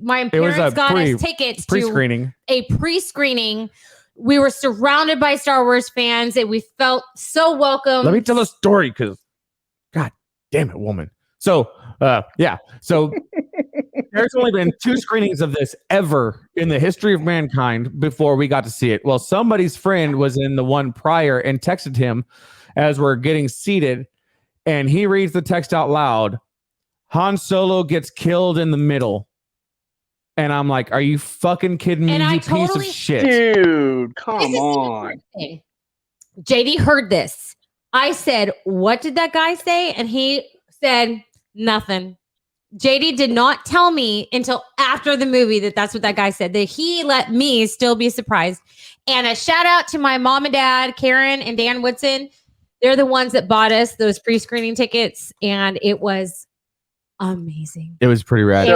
my parents got us tickets pre-screening. To a pre-screening. We were surrounded by Star Wars fans and we felt so welcome. Let me tell a story because God damn it, woman. So So there's only been 2 screenings of this ever in the history of mankind before we got to see it. Well, somebody's friend was in the one prior and texted him as we're getting seated, and he reads the text out loud. Han Solo gets killed in the middle. And I'm like, are you fucking kidding me, you piece of shit? Dude, come on. JD heard this. I said, what did that guy say? And he said, nothing. JD did not tell me until after the movie that's what that guy said, that he let me still be surprised. And a shout out to my mom and dad, Karen and Dan Woodson. They're the ones that bought us those pre-screening tickets. And it was amazing. It was pretty rad.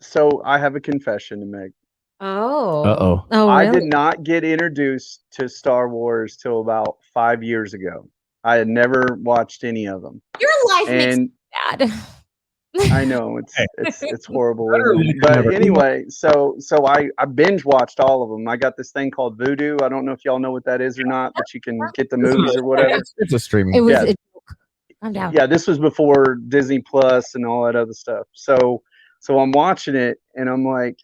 So I have a confession to make. Oh. Uh-oh. Oh, really? I did not get introduced to Star Wars till about 5 years ago. I had never watched any of them. Your life makes me bad. I know it's horrible. But anyway, so I binge watched all of them. I got this thing called Vudu. I don't know if y'all know what that is or not, but you can get the movies or whatever. It's a streaming. It was. I'm down. Yeah, this was before Disney Plus and all that other stuff. So I'm watching it and I'm like,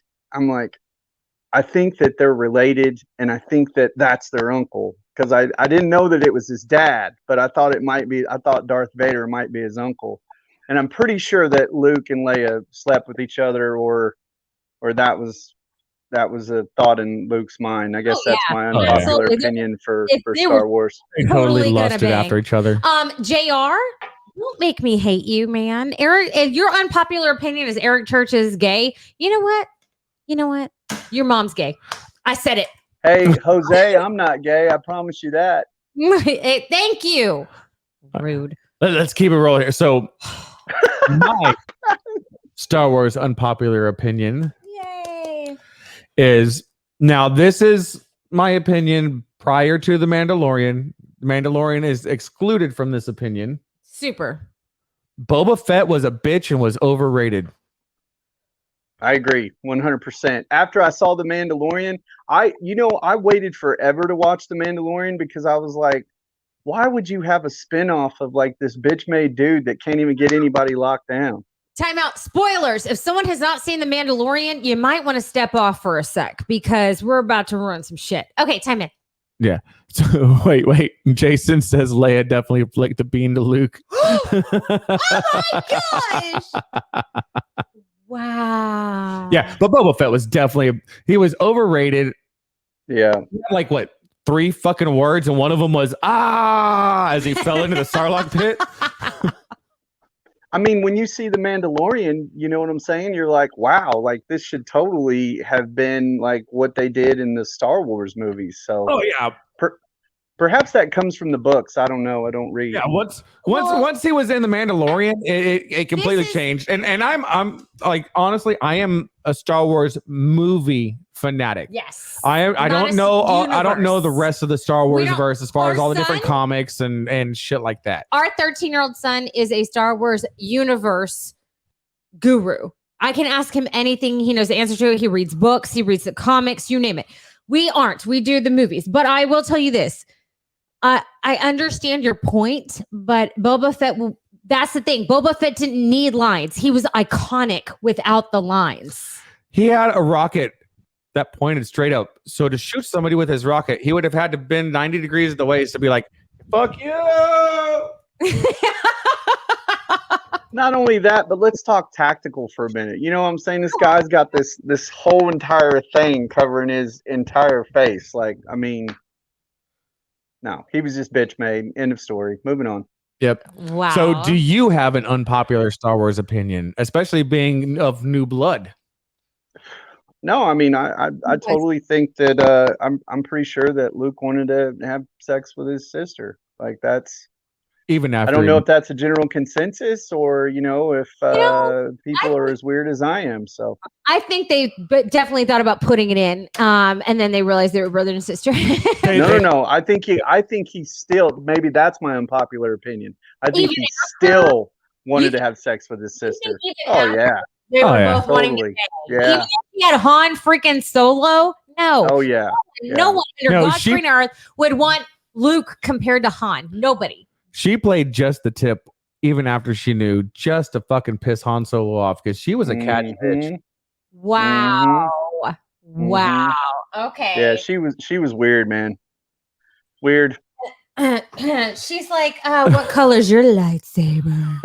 I think that they're related, and I think that that's their uncle. Because I didn't know that it was his dad, but I thought I thought Darth Vader might be his uncle. And I'm pretty sure that Luke and Leia slept with each other or that was a thought in Luke's mind. I guess that's my unpopular opinion for Star Wars. They totally lusted after each other. JR, don't make me hate you, man. Eric, if your unpopular opinion is Eric Church is gay, you know what? Your mom's gay. I said it. Hey, Jose, I'm not gay. I promise you that. Thank you. Rude. Let's keep it rolling here. So, my Star Wars unpopular opinion Yay. is now this is my opinion prior to The Mandalorian. The Mandalorian is excluded from this opinion. Super. Boba Fett was a bitch and was overrated. I agree 100%. After I saw The Mandalorian, I waited forever to watch The Mandalorian because I was like, why would you have a spinoff of like this bitch made dude that can't even get anybody locked down? Time out. Spoilers. If someone has not seen The Mandalorian, you might want to step off for a sec because we're about to ruin some shit. Okay, time in. Yeah. So wait. Jason says Leia definitely flicked the bean to Luke. Oh my gosh. Wow. Yeah, but Boba Fett was definitely he was overrated. Yeah. Like what? 3 fucking words, and one of them was as he fell into the Sarlacc pit. I mean, when you see The Mandalorian, you know what I'm saying? You're like, wow, like this should totally have been like what they did in the Star Wars movies. So, Oh yeah, perhaps that comes from the books. I don't know. I don't read. yeah. Once he was in The Mandalorian, it completely changed. And I'm like honestly, I am a Star Wars movie fanatic. Yes. I don't know the rest of the Star Wars verse as far as all the different comics and shit like that. Our 13-year-old son is a Star Wars universe guru. I can ask him anything. He knows the answer to it. He reads books. He reads the comics. You name it. We aren't. We do the movies. But I will tell you this. I understand your point, but Boba Fett, that's the thing. Boba Fett didn't need lines. He was iconic without the lines. He had a rocket that pointed straight up. So to shoot somebody with his rocket, he would have had to bend 90 degrees of the waist to be like, fuck you. Not only that, but let's talk tactical for a minute. You know what I'm saying? This guy's got this whole entire thing covering his entire face. Like, I mean, no, he was just bitch made. End of story. Moving on. Yep. Wow. So do you have an unpopular Star Wars opinion, especially being of new blood? No, I mean, I totally think that I'm pretty sure that Luke wanted to have sex with his sister. Like that's even after I don't know if that's a general consensus or if people are as weird as I am. So I think they definitely thought about putting it in, and then they realized they were brother and sister. No. I think he still, maybe that's my unpopular opinion. I think he still wanted to have sex with his sister. Oh yeah. They were both wanting to. Yeah. Even if he had Han freaking Solo, no. Oh yeah. No one under God's green earth would want Luke compared to Han. Nobody. She played just the tip, even after she knew, just to fucking piss Han Solo off because she was a catty bitch. Wow. Wow. Okay. Yeah, she was weird, man. Weird. She's like, what color's your lightsaber?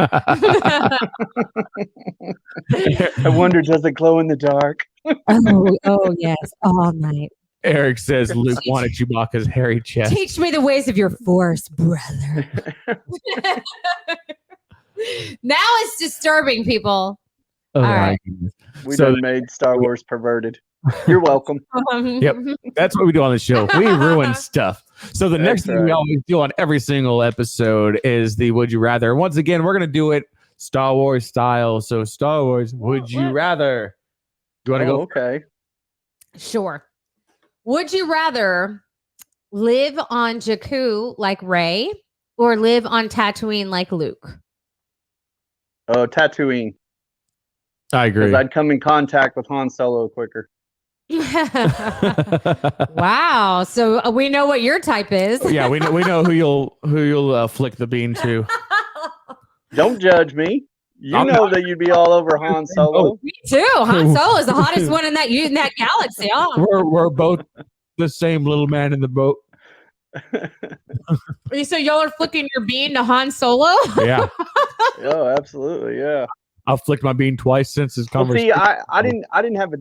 I wonder, does it glow in the dark? oh yes, all night. Eric says Luke wanted Chewbacca's hairy chest. Teach me the ways of your force, brother. Now it's disturbing, people. Oh, all right. We done made Star Wars perverted. You're welcome. Yep. That's what we do on the show. We ruin stuff. So the next thing we always do on every single episode is the Would You Rather. Once again, we're going to do it Star Wars style. So Star Wars, Would You Rather? Do you want to go? Okay. Sure. Would you rather live on Jakku like Rey or live on Tatooine like Luke? Oh, Tatooine. I agree. Because I'd come in contact with Han Solo quicker. Wow. So we know what your type is. Yeah, we know who you'll flick the bean to. Don't judge me. You know that you'd be all over Han Solo. Me too. Han Solo is the hottest one in that galaxy. Oh. We're both the same little man in the boat. So y'all are flicking your bean to Han Solo? Yeah. Oh, absolutely. Yeah. I've flicked my bean twice since this conversation. See, I didn't have a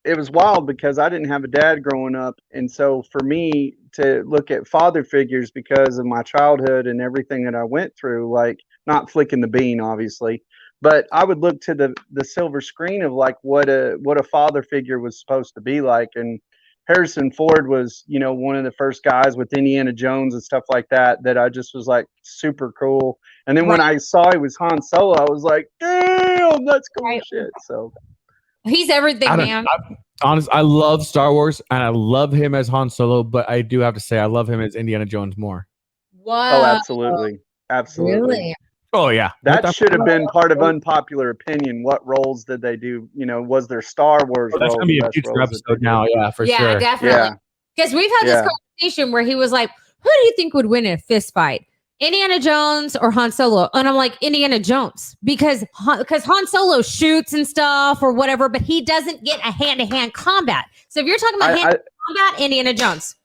it was wild because I didn't have a dad growing up, and so for me to look at father figures because of my childhood and everything that I went through, like not flicking the bean, obviously, but I would look to the silver screen of like what a father figure was supposed to be like, and Harrison Ford was, one of the first guys with Indiana Jones and stuff like that I just was like super cool. And then when I saw he was Han Solo, I was like, damn, that's cool shit. So he's everything, man. Honest, I love Star Wars and I love him as Han Solo, but I do have to say I love him as Indiana Jones more. Wow. Oh, absolutely. Really? Oh yeah. That should have been part of Unpopular Opinion. What roles did they do? Was there Star Wars roles? That's gonna be a future episode now, yeah, for sure. Yeah, definitely. Because we've had this conversation where he was like, who do you think would win in a fist fight? Indiana Jones or Han Solo? And I'm like, Indiana Jones, because Han Solo shoots and stuff or whatever, but he doesn't get a hand-to-hand combat. So if you're talking about hand-to-hand combat, Indiana Jones.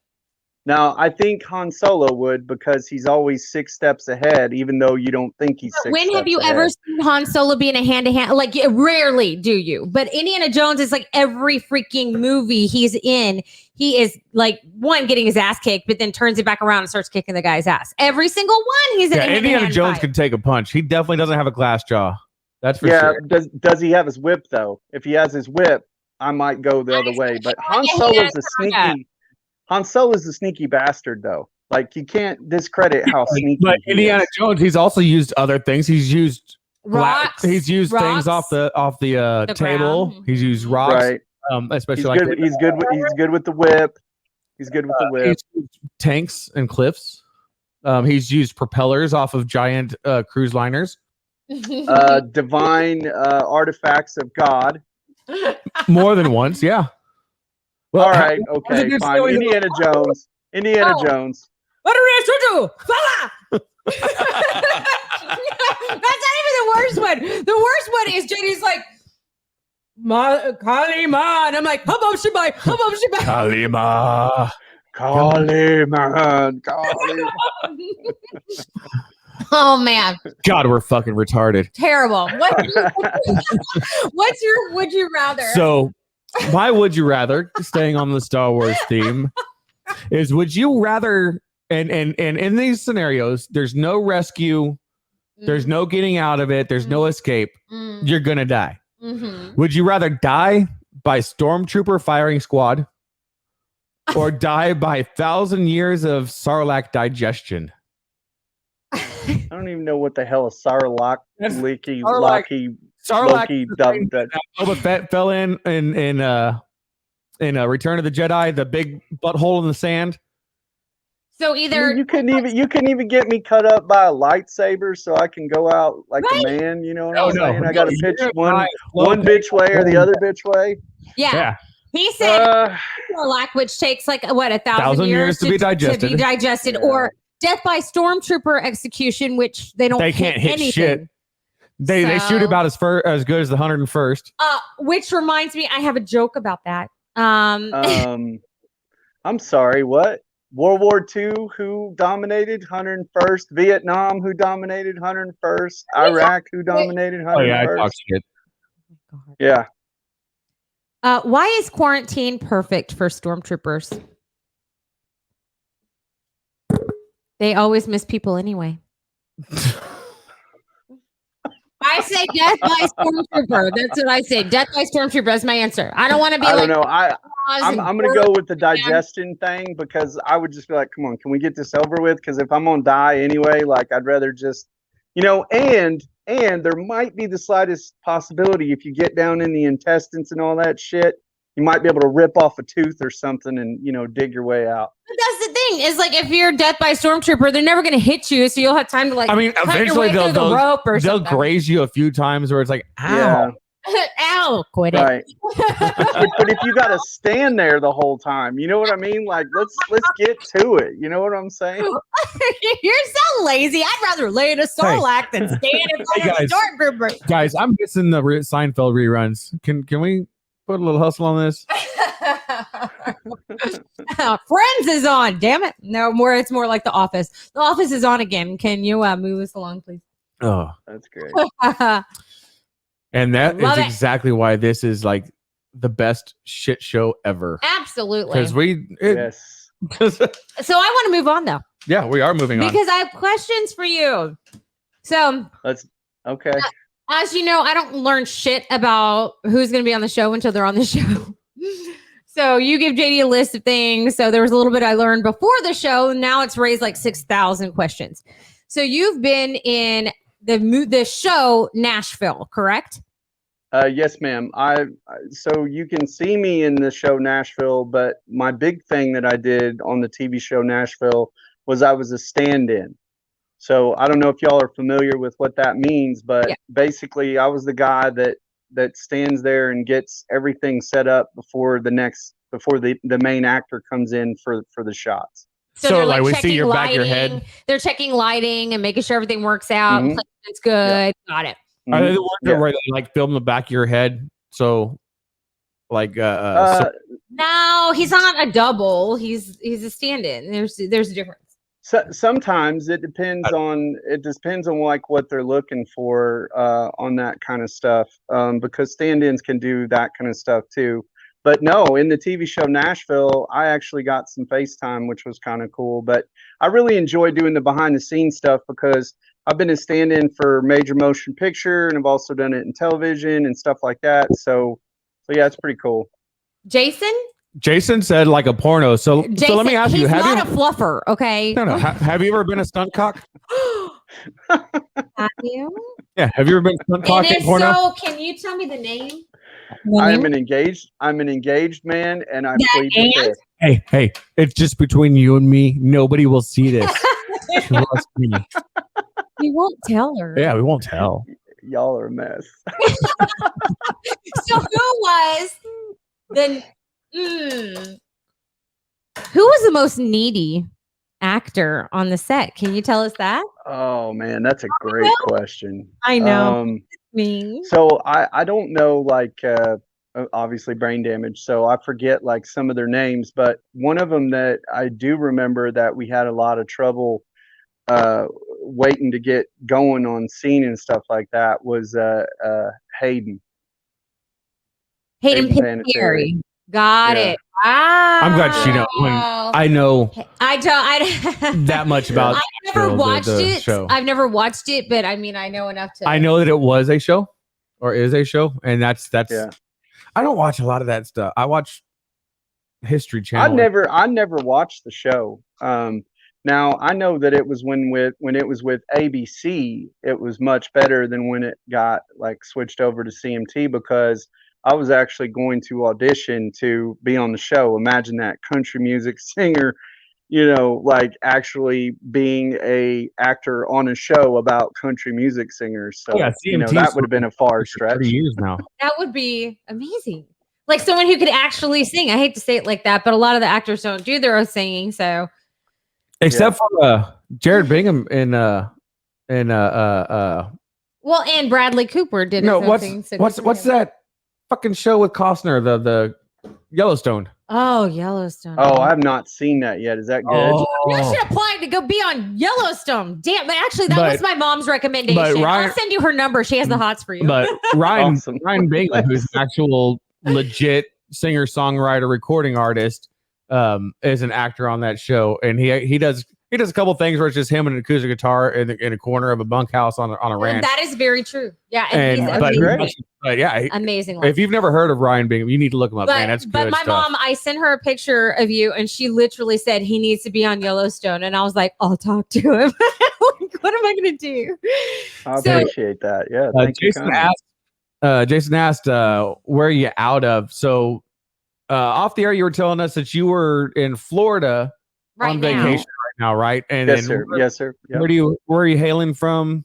Now, I think Han Solo would, because he's always 6 steps ahead, even though you don't think he's 6 steps ahead. When have you ever seen Han Solo be in a hand-to-hand? Like, rarely do you. But Indiana Jones is like every freaking movie he's in, he is like, one, getting his ass kicked, but then turns it back around and starts kicking the guy's ass. Every single one he's in a hand-to-hand Indiana Jones fight. can take a punch. He definitely doesn't have a glass jaw. That's for sure. Does he have his whip, though? If he has his whip, I might go the other way. But Han Solo's a sneaky bastard, though. Like, you can't discredit how sneaky. But Indiana Jones, he's also used other things. He's used rocks. He's used things off the table. Ground. He's used rocks. Right. Especially he's good with the whip. He's good with the whip. He's used tanks and cliffs. He's used propellers off of giant cruise liners. Divine artifacts of God. More than once, yeah. Well, all right, okay, fine. Indiana Jones. Jones. What are we to do? That's not even the worst one. The worst one is Jenny's like, Kalima. And I'm like, Hubba Shibai. Kalima. Oh man. God, we're fucking retarded. Terrible. What's your would you rather? So my would you rather, staying on the Star Wars theme, is would you rather, and in these scenarios, there's no rescue, there's no getting out of it, there's no escape, you're gonna die. Would you rather die by stormtrooper firing squad or die by 1,000 years of Sarlacc digestion? I don't even know what the hell a Sarlacc leaky Sarlacc that Boba Fett fell in Return of the Jedi, the big butthole in the sand. So either you couldn't even get me cut up by a lightsaber so I can go out like a man, you know what I'm saying? I got to pitch one bitch way or the other bitch way. Yeah. He said Sarlacc, which takes like what 1,000 years to be digested, or death by stormtrooper execution, which they can't hit anything. Shit. They shoot about as good as the 101st. Which reminds me, I have a joke about that. I'm sorry, what? World War II, who dominated 101st? Vietnam, who dominated 101st? Iraq, who dominated 101st? Oh yeah, I talk shit. Yeah. Why is quarantine perfect for stormtroopers? They always miss people anyway. I say death by stormtrooper. That's what I say. Death by stormtrooper. That's my answer. I don't want to be I don't know. I'm going to go with the digestion thing, because I would just be like, come on, can we get this over with? Because if I'm going to die anyway, like I'd rather just, and there might be the slightest possibility if you get down in the intestines and all that shit, you might be able to rip off a tooth or something and, dig your way out. But that's the thing is, like, if you're death by stormtrooper, they're never going to hit you. So you'll have time to, like, eventually they'll rope or something. graze you a few times where it's like, ow. Yeah. Ow, quit it. Right. but if you got to stand there the whole time, you know what I mean? Like, let's get to it. You know what I'm saying? You're so lazy. I'd rather lay in a Sarlacc than stand in front of a stormtrooper. Guys, I'm missing the Seinfeld reruns. Can we put a little hustle on this? Friends is on. Damn it. No more. It's more like The Office. The Office is on again. Can you move us along, please? Oh, that's great. And that is exactly why this is like the best shit show ever. Absolutely. Because yes. So I want to move on, though. Yeah, we are moving on. Because I have questions for you. So okay. As you know, I don't learn shit about who's going to be on the show until they're on the show. So you give JD a list of things. So there was a little bit I learned before the show. Now it's raised like 6,000 questions. So you've been in the show Nashville, correct? Yes, ma'am. So you can see me in the show Nashville, but my big thing that I did on the TV show Nashville was I was a stand-in. So I don't know if y'all are familiar with what that means, but basically I was the guy that stands there and gets everything set up before the main actor comes in for the shots. So like we checking see your lighting, back of your head. They're checking lighting and making sure everything works out. Mhm. Placement's good. Got it. Are they the ones that where they like film the back of your head? So like no, he's not a double. He's a stand-in. There's a difference. So sometimes it depends on like what they're looking for on that kind of stuff, because stand-ins can do that kind of stuff too. But no, in the TV show Nashville, I actually got some FaceTime, which was kind of cool. But I really enjoy doing the behind-the-scenes stuff because I've been a stand-in for major motion picture, and I've also done it in television and stuff like that. So yeah, it's pretty cool. Jason said like a porno. So let me ask you: He's not a fluffer, okay? No. Have you ever been a stunt cock? Have you? Yeah. Have you ever been a stunt cock in porno? So, can you tell me the name? I'm an engaged man, and I plead the fifth. Hey! It's just between you and me. Nobody will see this. Trust me. We won't tell her. Yeah, we won't tell. Y'all are a mess. So who was the most needy actor on the set? Can you tell us that? Oh man, that's a great question. I know. So I don't know, like obviously brain damage, so I forget like some of their names, but one of them that I do remember that we had a lot of trouble waiting to get going on scene and stuff like that was Hayden Panettiere. Got it. Wow. I'm glad she knows. I know. I don't. that much about. I've never watched it. Show. I've never watched it, but I mean, I know enough to. I know that it was a show, or is a show, and that's. Yeah. I don't watch a lot of that stuff. I watch History Channel. I never watched the show. Now I know that it was when it was with ABC, it was much better than when it got like switched over to CMT, because I was actually going to audition to be on the show. Imagine that, country music singer, like actually being a actor on a show about country music singers. So CMT, that would have been a far stretch. 30 years now. That would be amazing. Like someone who could actually sing. I hate to say it like that, but a lot of the actors don't do their own singing. So, except for Jared Bingham and Bradley Cooper did. No, what's that fucking show with Costner, the Yellowstone? Oh, Yellowstone. Oh, I have not seen that yet. Is that good? Oh. You should apply to go be on Yellowstone. Damn, but actually, that was my mom's recommendation. I'll send you her number. She has the hots for you. But Ryan Bingham, who's an actual legit singer, songwriter, recording artist, is an actor on that show, and he does a couple things where it's just him and an acoustic guitar in a corner of a bunkhouse on a ranch. That is very true. Yeah, and he's amazing. But yeah, amazing. If you've never heard of Ryan Bingham, you need to look him up, man. That's good. But my mom, I sent her a picture of you, and she literally said he needs to be on Yellowstone, and I was like, I'll talk to him. What am I going to do? I appreciate that. Yeah, thank you. Jason asked, where are you out of? So off the air, you were telling us that you were in Florida on vacation right now, right? And yes, sir. Yes, sir. Yep. Where are you hailing from?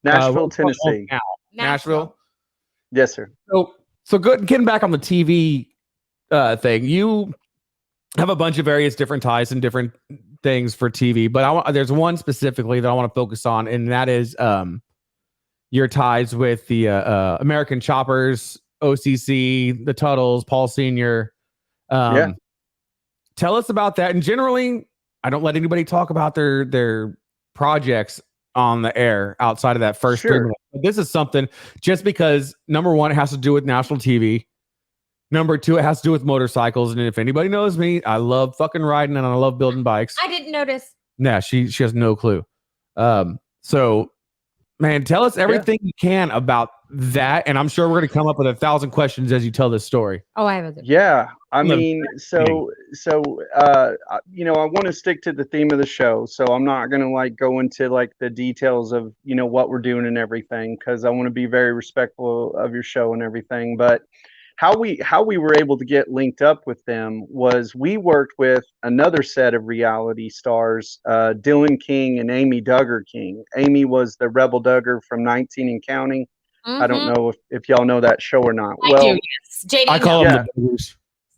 Nashville, Tennessee. Nashville. Yes, sir. So good. Getting back on the TV thing, you have a bunch of various different ties and different things for TV, but there's one specifically that I want to focus on, and that is your ties with the American Choppers, OCC, the Tuttles, Paul Sr. Tell us about that. And generally, I don't let anybody talk about their projects on the air outside of that first 3 minutes. But this is something, just because number one, it has to do with national TV. Number two, it has to do with motorcycles. And if anybody knows me, I love fucking riding and I love building bikes. I didn't notice. Yeah, she has no clue. So, man, tell us everything you can about that, and I'm sure we're going to come up with 1,000 questions as you tell this story. Oh, I have a Yeah, I Look, mean, I want to stick to the theme of the show, so I'm not gonna like go into like the details of what we're doing and everything, because I want to be very respectful of your show and everything. But how we were able to get linked up with them was we worked with another set of reality stars, Dylan King and Amy Duggar King. Amy was the Rebel Duggar from 19 and Counting. I don't know if y'all know that show or not. I do, yes. JD, I call Yeah. them the Buggers.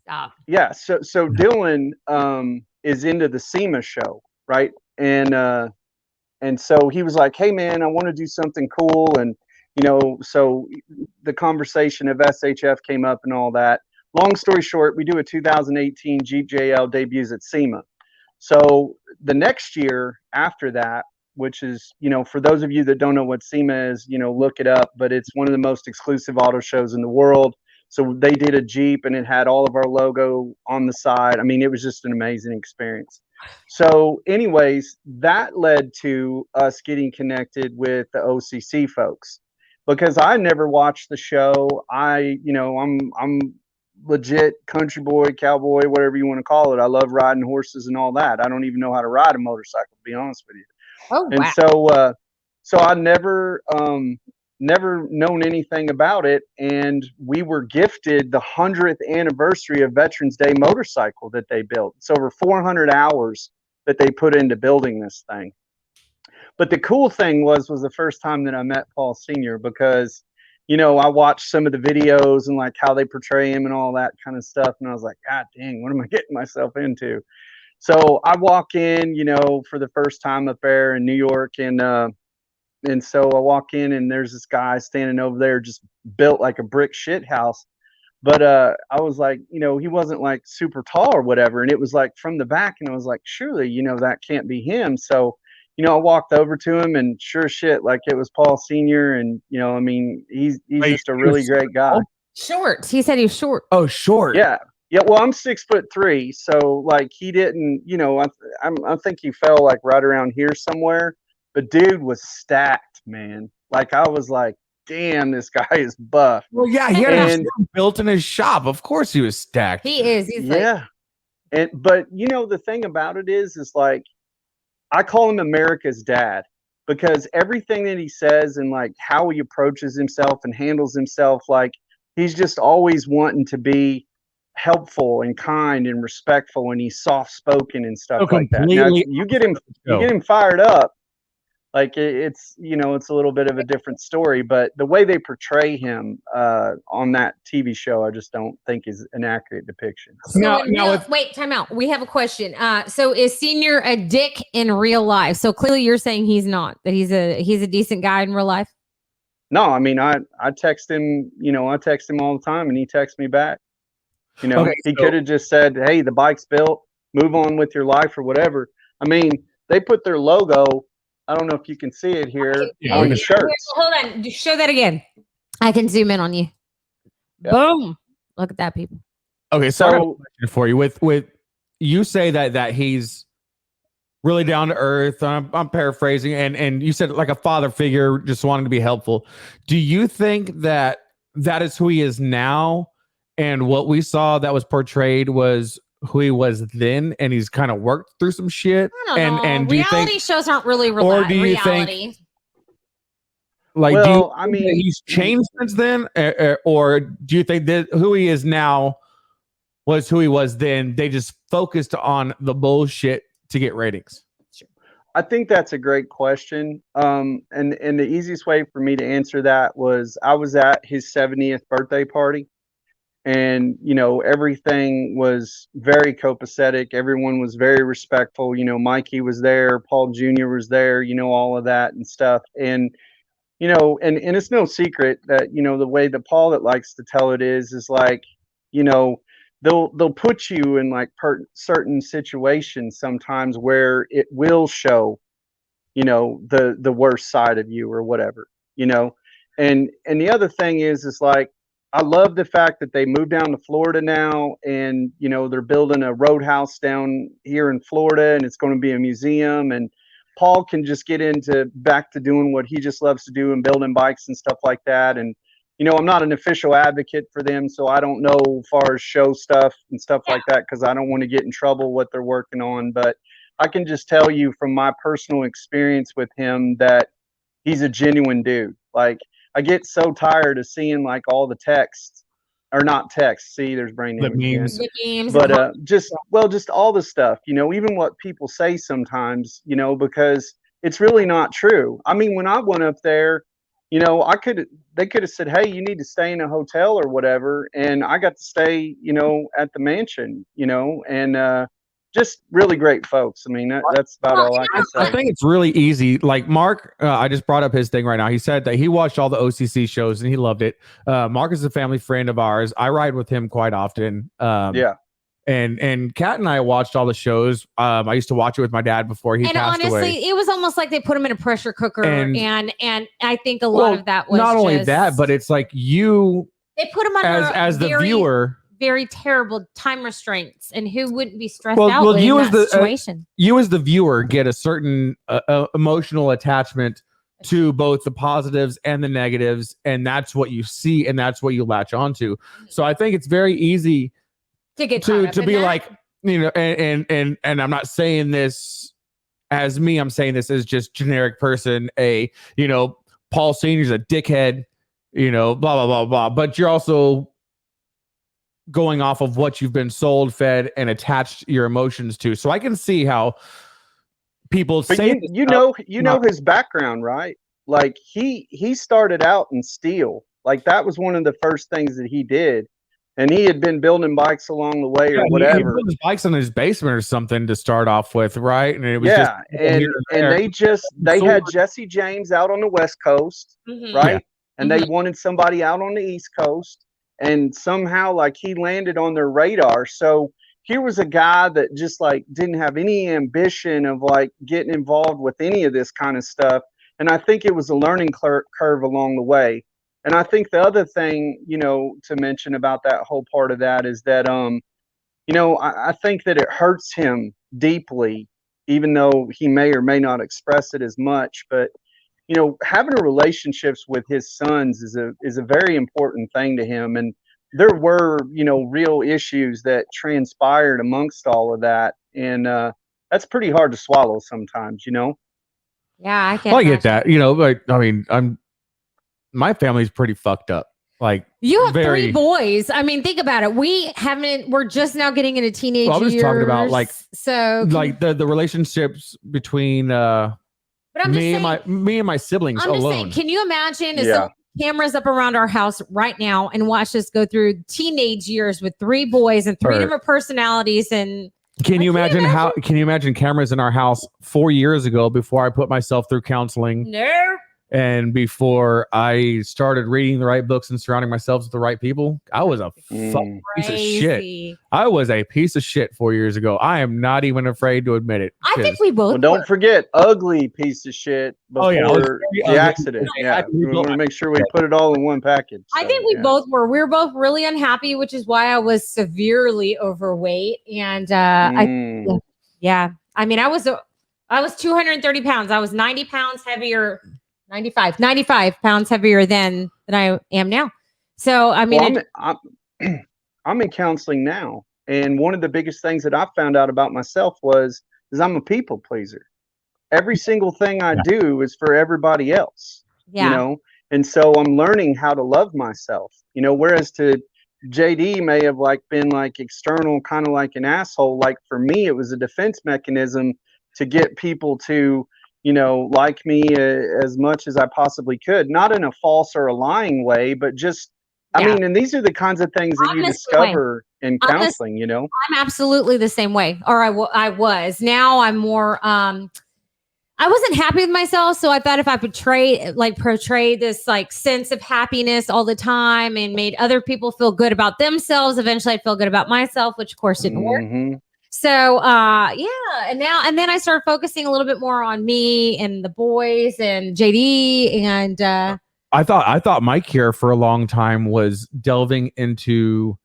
stop. Yeah, so Dylan is into the SEMA show, right? And so he was like, "Hey man, I want to do something cool." And so the conversation of SHF came up and all that. Long story short, we do a 2018 Jeep JL debuts at SEMA. So the next year after that, which is, for those of you that don't know what SEMA is, look it up, but it's one of the most exclusive auto shows in the world. So they did a Jeep and it had all of our logo on the side. I mean, it was just an amazing experience. So anyways, that led to us getting connected with the OCC folks, because I never watched the show. I'm legit country boy, cowboy, whatever you want to call it. I love riding horses and all that. I don't even know how to ride a motorcycle, to be honest with you. Oh, And wow. so I never known anything about it, and we were gifted the 100th anniversary of Veterans Day motorcycle that they built. It's over 400 hours that they put into building this thing. But the cool thing was the first time that I met Paul Sr., because I watched some of the videos and like how they portray him and all that kind of stuff, and I was like, God dang, what am I getting myself into? So I walk in, for the first time up there in New York, and so I walk in and there's this guy standing over there just built like a brick shit house. But I was like, he wasn't like super tall or whatever. And it was like from the back, and I was like, surely, that can't be him. So, I walked over to him, and sure as shit, like it was Paul Sr. And, I mean, he's Wait, just a really great guy. Short. He said he's short. Oh, short. Yeah. Yeah, well, I'm 6'3", so like he didn't, I think he fell like right around here somewhere. But dude was stacked, man. Like I was like, damn, this guy is buff. Well, yeah, he had a gym built in his shop. Of course, he was stacked. He is. He's like, But the thing about it is like I call him America's dad, because everything that he says and like how he approaches himself and handles himself, like he's just always wanting to be helpful and kind and respectful, and he's soft spoken and stuff like that. Now you get him fired up, like it's it's a little bit of a different story, but the way they portray him on that TV show, I just don't think is an accurate depiction. Wait, time out. We have a question. So is Senior a dick in real life? So clearly you're saying he's not, that he's a decent guy in real life. No, I mean I text him, I text him all the time, and he texts me back. He could have just said, hey, the bike's built, move on with your life or whatever. I mean, they put their logo, I don't know if you can see it here, on the shirts. Hold on. Just show that again. I can zoom in on you. Yep. Boom. Look at that, people. Okay, so I have a question for you. With you say that he's really down to earth. I'm paraphrasing, and you said like a father figure, just wanting to be helpful. Do you think that is who he is now? And what we saw that was portrayed was who he was then, and he's kind of worked through some shit. I don't know. And do reality shows aren't really or do you reality. Think, like, well, I mean, he's changed since then, or do you think that who he is now was who he was then? They just focused on the bullshit to get ratings. I think that's a great question. And the easiest way for me to answer that was I was at his 70th birthday party. And, everything was very copacetic. Everyone was very respectful. Mikey was there. Paul Jr. was there, all of that and stuff. And, and it's no secret that, the way that Paul that likes to tell it is like, they'll put you in like certain situations sometimes where it will show, the worst side of you or whatever, and the other thing is like, I love the fact that they moved down to Florida now, and they're building a roadhouse down here in Florida, and it's going to be a museum. And Paul can just get back to doing what he just loves to do and building bikes and stuff like that. And, you know, I'm not an official advocate for them, so I don't know as far as show stuff and stuff like that, because I don't want to get in trouble what they're working on. But I can just tell you from my personal experience with him that he's a genuine dude. Like, I get so tired of seeing like all the texts, or not texts. See, there's brain damage again. The memes, But just all the stuff, you know, even what people say sometimes, you know, because it's really not true. I mean, when I went up there, you know, they could have said, hey, you need to stay in a hotel or whatever, and I got to stay, you know, at the mansion, you know, and just really great folks. I mean, that's about all I can say. I think it's really easy. Like Mark, I just brought up his thing right now. He said that he watched all the OCC shows and he loved it. Mark is a family friend of ours. I ride with him quite often. Yeah. And Kat and I watched all the shows. I used to watch it with my dad before he passed away. Honestly, it was almost like they put him in a pressure cooker, and I think a lot of that was not only that, but it's like they put him under as the viewer, very terrible time restraints, and who wouldn't be stressed out with that situation? You as the viewer get a certain emotional attachment to both the positives and the negatives, and that's what you see, and that's what you latch onto. So I think it's very easy to get to be like, you know, and I'm not saying this as me, I'm saying this as just generic person, you know, Paul Senior's a dickhead, you know, blah blah blah blah, but you're also going off of what you've been sold, fed, and attached your emotions to. So I can see how people say, you know his background, right? Like he started out in steel. Like that was one of the first things that he did. And he had been building bikes along the way, or whatever. He built his bikes in his basement or something to start off with, right? And it was they had Jesse James out on the West Coast, right? Yeah. And they wanted somebody out on the East Coast, and somehow like he landed on their radar. So here was a guy that just like didn't have any ambition of like getting involved with any of this kind of stuff. And I think it was a learning curve along the way. And I think the other thing, you know, to mention about that whole part of that is that, you know, I think that it hurts him deeply, even though he may or may not express it as much. But, you know, having relationships with his sons is a very important thing to him. And there were, you know, real issues that transpired amongst all of that. And that's pretty hard to swallow sometimes, you know? Yeah, I get that. You know, like, I mean, my family's pretty fucked up. Like, you have 3 boys. I mean, think about it. We're just now getting into teenage years. I was talking about like the relationships between me and my siblings alone. Just saying, can you imagine if some cameras up around our house right now and watch us go through teenage years with 3 boys and 3 different personalities? And can you imagine cameras in our house 4 years ago before I put myself through counseling? No. And before I started reading the right books and surrounding myself with the right people, I was a fucking piece of shit. I was a piece of shit 4 years ago. I am not even afraid to admit it. I think we both. Well, don't forget, ugly piece of shit before the accident. Yeah, we want to make sure we put it all in one package. So, I think we both were. We were both really unhappy, which is why I was severely overweight. And I mean, I was 230 pounds. I was 90 pounds heavier. 95 pounds heavier than I am now. So, I mean, I'm in counseling now. And one of the biggest things that I found out about myself is I'm a people pleaser. Every single thing I do is for everybody else, you know? And so I'm learning how to love myself, you know, whereas to JD may have like been like external, kind of like an asshole. Like for me, it was a defense mechanism to get people to, you know, like me as much as I possibly could, not in a false or a lying way, but just, I mean, and these are the kinds of things that you discover in counseling, you know? I'm absolutely the same way, or I was. Now I'm more, I wasn't happy with myself. So I thought if I portray this like sense of happiness all the time and made other people feel good about themselves, eventually I'd feel good about myself, which of course didn't work. So, and then I started focusing a little bit more on me and the boys and JD. And, I thought my cure for a long time was delving into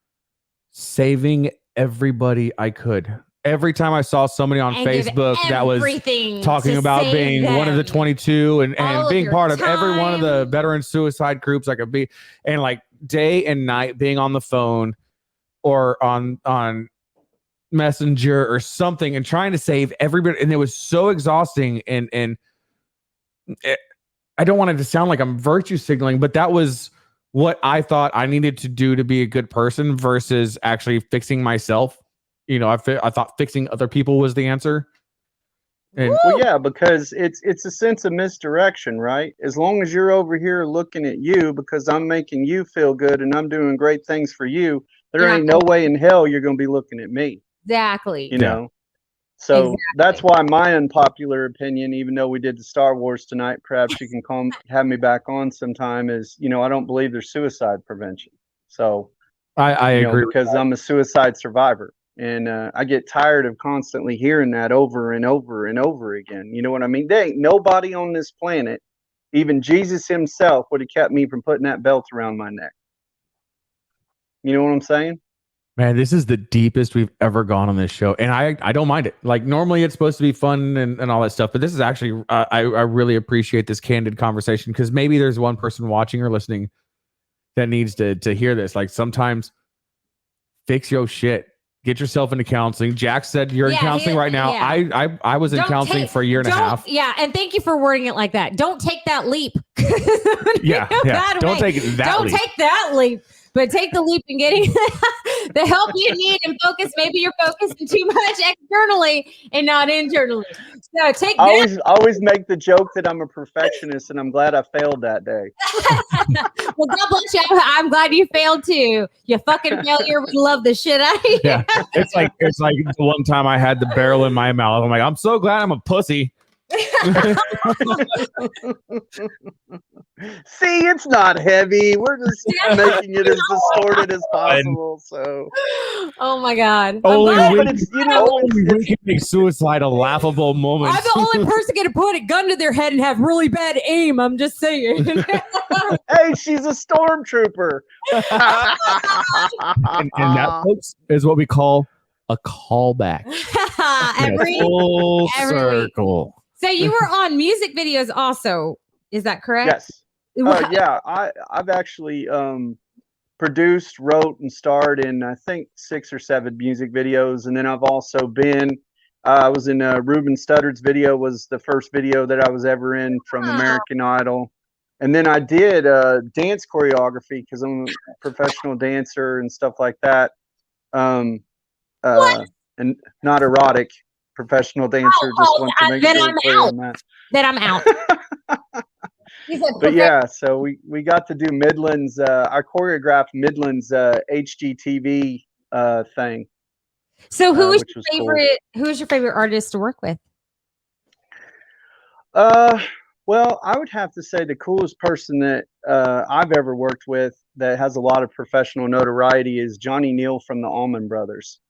saving everybody I could. every time I saw somebody on And give Facebook that was everything talking to about save being one of the them. 22 and All of being your part of every one of the time. veteran suicide groups I could be, and like day and night being on the phone or on Messenger or something and trying to save everybody, and it was so exhausting. And I don't want it to sound like I'm virtue signaling, but that was what I thought I needed to do to be a good person versus actually fixing myself. You know, I thought fixing other people was the answer. And Well, yeah, because it's a sense of misdirection, right? As long as you're over here looking at you because I'm making you feel good and I'm doing great things for you, there You're ain't not no way in hell you're going to be looking at me, Exactly. you know? So that's why my unpopular opinion, even though we did the Star Wars tonight, perhaps you can have me back on sometime, is, you know, I don't believe there's suicide prevention. So I agree because I'm a suicide survivor. And I get tired of constantly hearing that over and over and over again. You know what I mean? There ain't nobody on this planet, even Jesus himself, would have kept me from putting that belt around my neck. You know what I'm saying? Man, this is the deepest we've ever gone on this show, and I don't mind it. Like normally it's supposed to be fun and all that stuff, but this is actually I really appreciate this candid conversation because maybe there's one person watching or listening that needs to hear this. Like sometimes fix your shit. Get yourself into counseling. Jax said you're in counseling right now. Yeah. I was in counseling for a year and a half. Yeah, and thank you for wording it like that. Don't take that leap. Yeah. Don't take that leap. Don't take that leap, but take the leap in getting the help you need and focus. Maybe you're focusing too much externally and not internally. So take that. I always make the joke that I'm a perfectionist and I'm glad I failed that day. Well, God bless you. I'm glad you failed too. You fucking failure. We love the shit out of you. Yeah. It's like the one time I had the barrel in my mouth. I'm like, I'm so glad I'm a pussy. See, it's not heavy. We're just making it as distorted as possible. So, oh my God, only it's we can make suicide a laughable moment. I'm the only person going to put a gun to their head and have really bad aim. I'm just saying. Hey, she's a stormtrooper. and that, folks, is what we call a callback. every full every circle. Week. So you were on music videos also. Is that correct? Yes. Yeah, I've actually produced, wrote, and starred in I think 6 or 7 music videos, and then I've also been. I was in Ruben Studdard's video. Was the first video that I was ever in from American Idol, and then I did dance choreography because I'm a professional dancer and stuff like that. And not erotic. Professional dancer. Just want to make it clear on that. Then I'm out. But yeah, so we got to do Midland's. I choreographed Midland's HGTV thing. So who is your favorite? Cool. Who is your favorite artist to work with? Well, I would have to say the coolest person that I've ever worked with that has a lot of professional notoriety is Johnny Neal from the Allman Brothers.